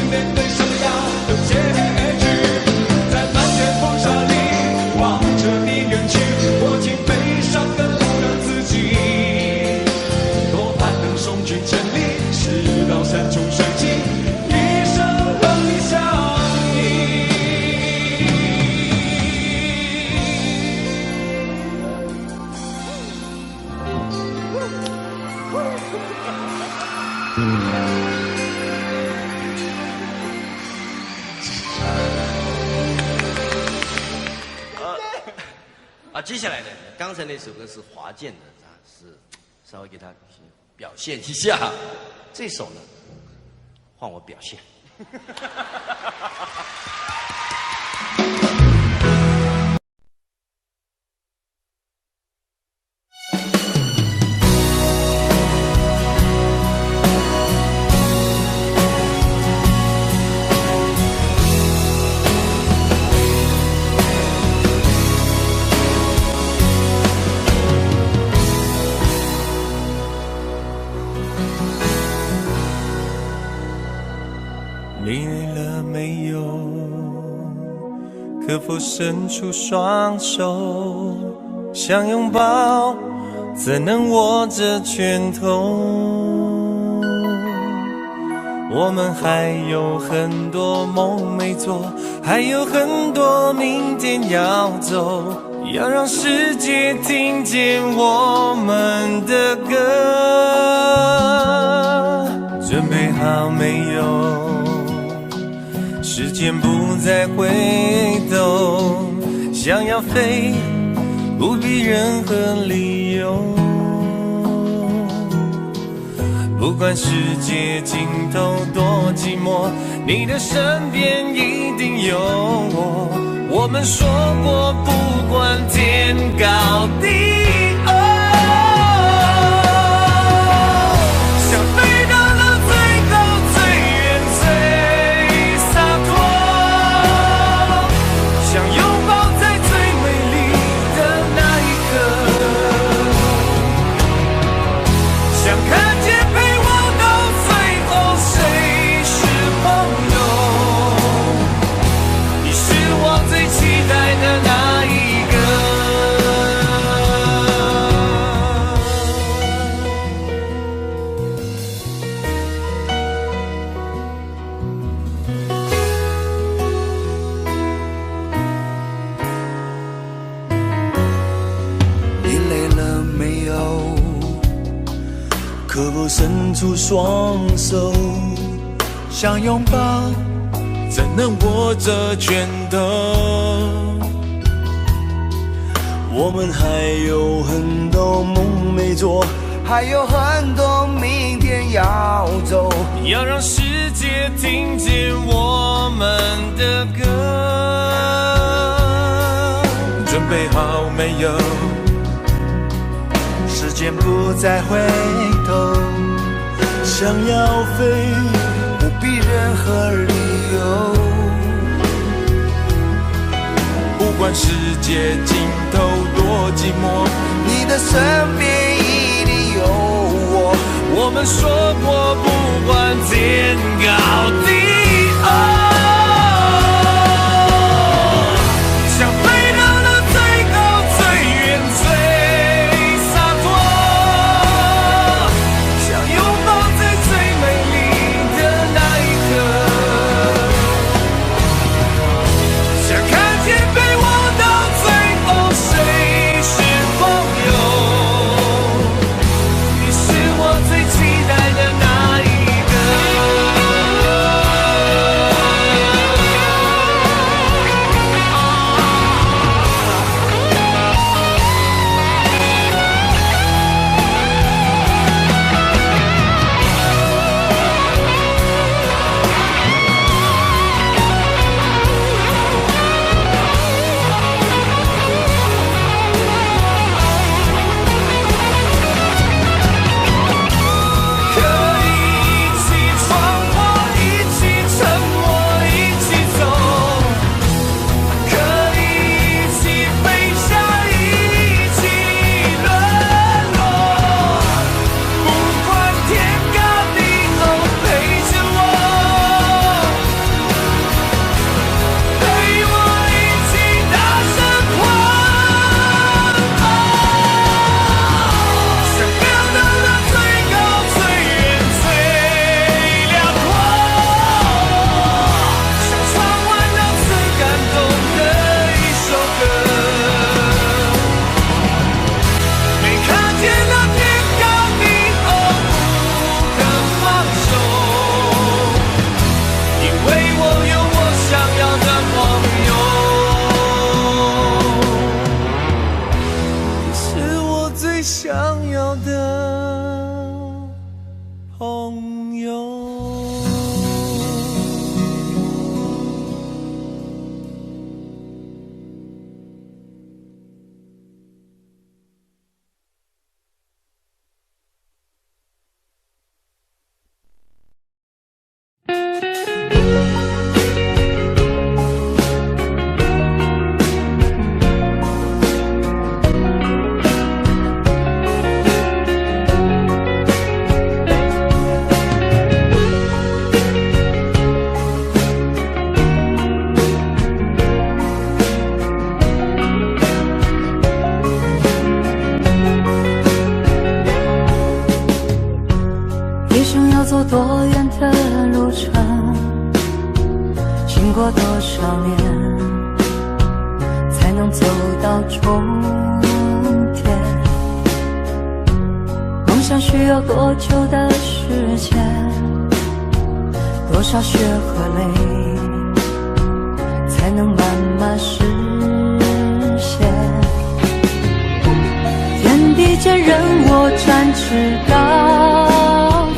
接下来呢，刚才那首歌是华健的，是稍微给他表现一下。这首呢，换我表现。你累了没有？可否伸出双手，想拥抱，怎能握着拳头？我们还有很多梦没做，还有很多明天要走，要让世界听见我们的歌。准备好没有？时间不再回头，想要飞，不必任何理由。不管世界尽头多寂寞，你的身边一定有我。我们说过，不管天高地厚，想飞到了最高最远最洒脱，想拥抱在最美丽的那一刻，想看见陪我到最后谁是朋友。你是我最期待的那一个。你累了没有？可否伸出双手，想拥抱，怎能握着拳头？我们还有很多梦没做，还有很多明天要走，要让世界听见我们的歌。准备好没有？时间不再回头，想要飞，不必任何理由。不管世界尽头多寂寞，你的身边一定有我。我们说过，不管天高地厚，想飞到了最高最远最洒脱，想拥抱在最美丽的那一刻，想看见陪我到最后谁是朋友。你是我最期待的那一个。经过多少年才能走到终点？梦想需要多久的时间？多少血和泪才能慢慢实现？天地间任我展翅高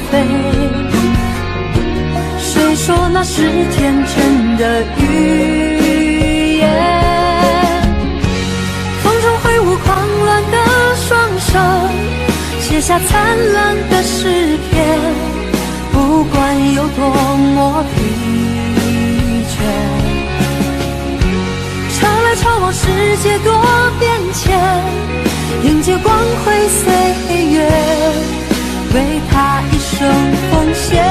飞，谁说那是天真的语言？风中挥舞狂乱的双手，写下灿烂的诗篇，不管有多么疲倦。潮来潮往，世界多变迁，迎接光辉岁月，为他一生奉献。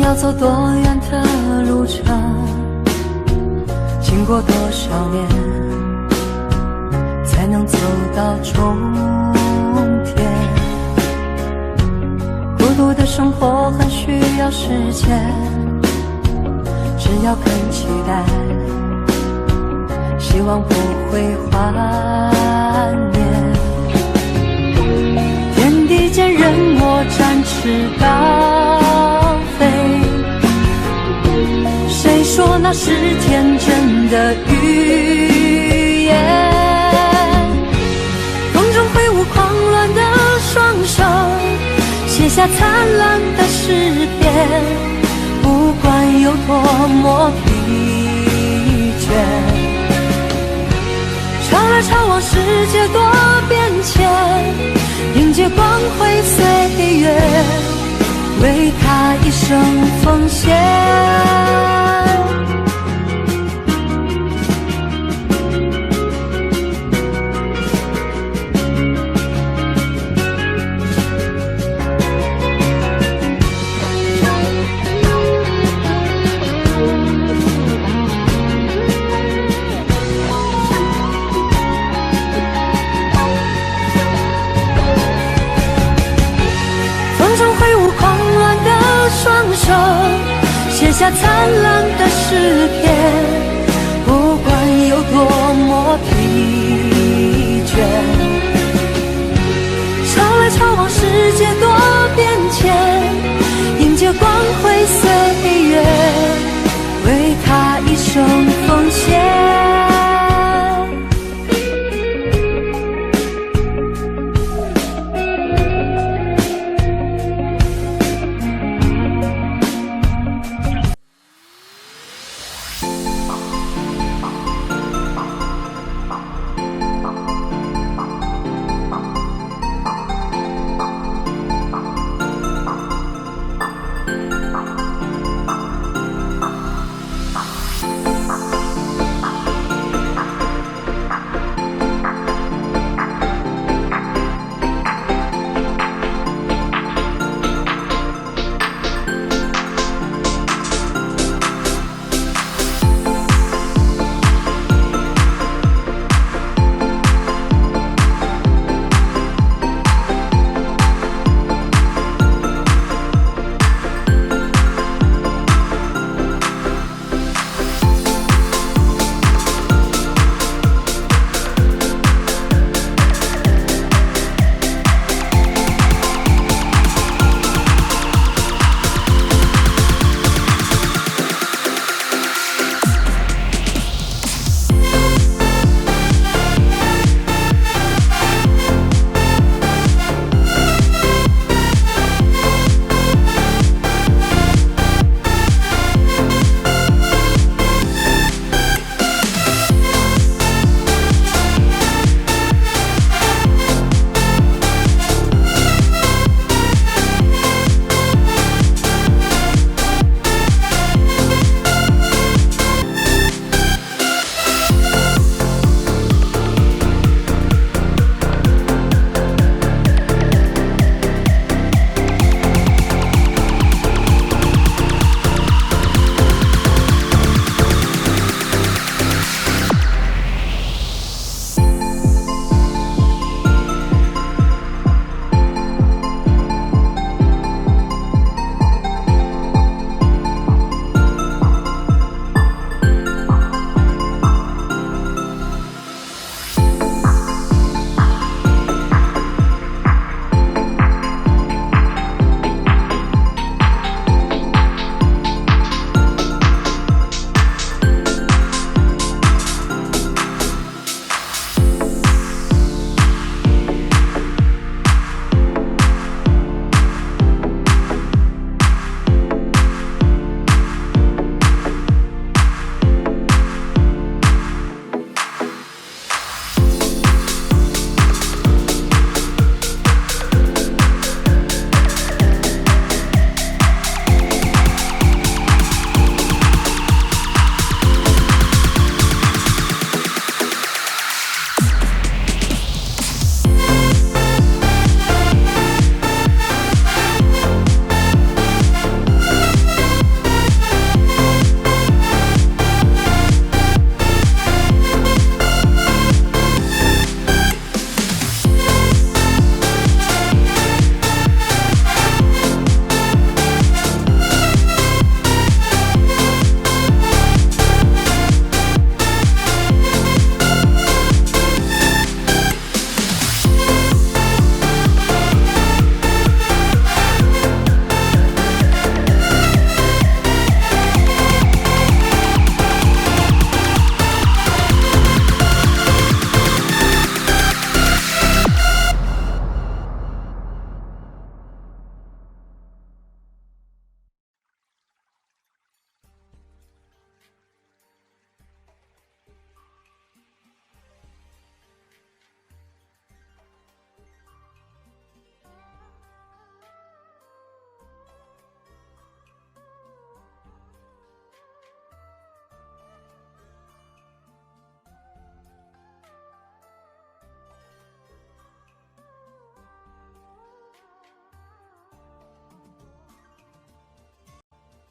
要走多远的路程，经过多少年才能走到终点？孤独的生活很需要时间，只要肯期待，希望不会幻灭。天地间任我展翅高飞，谁说那是天真的语言？风中挥舞狂乱的双手，写下灿烂的诗篇，不管有多么疲倦。潮来潮往，世界多变迁，迎接光辉岁月，为他一生奉献。双手写下灿烂的诗篇，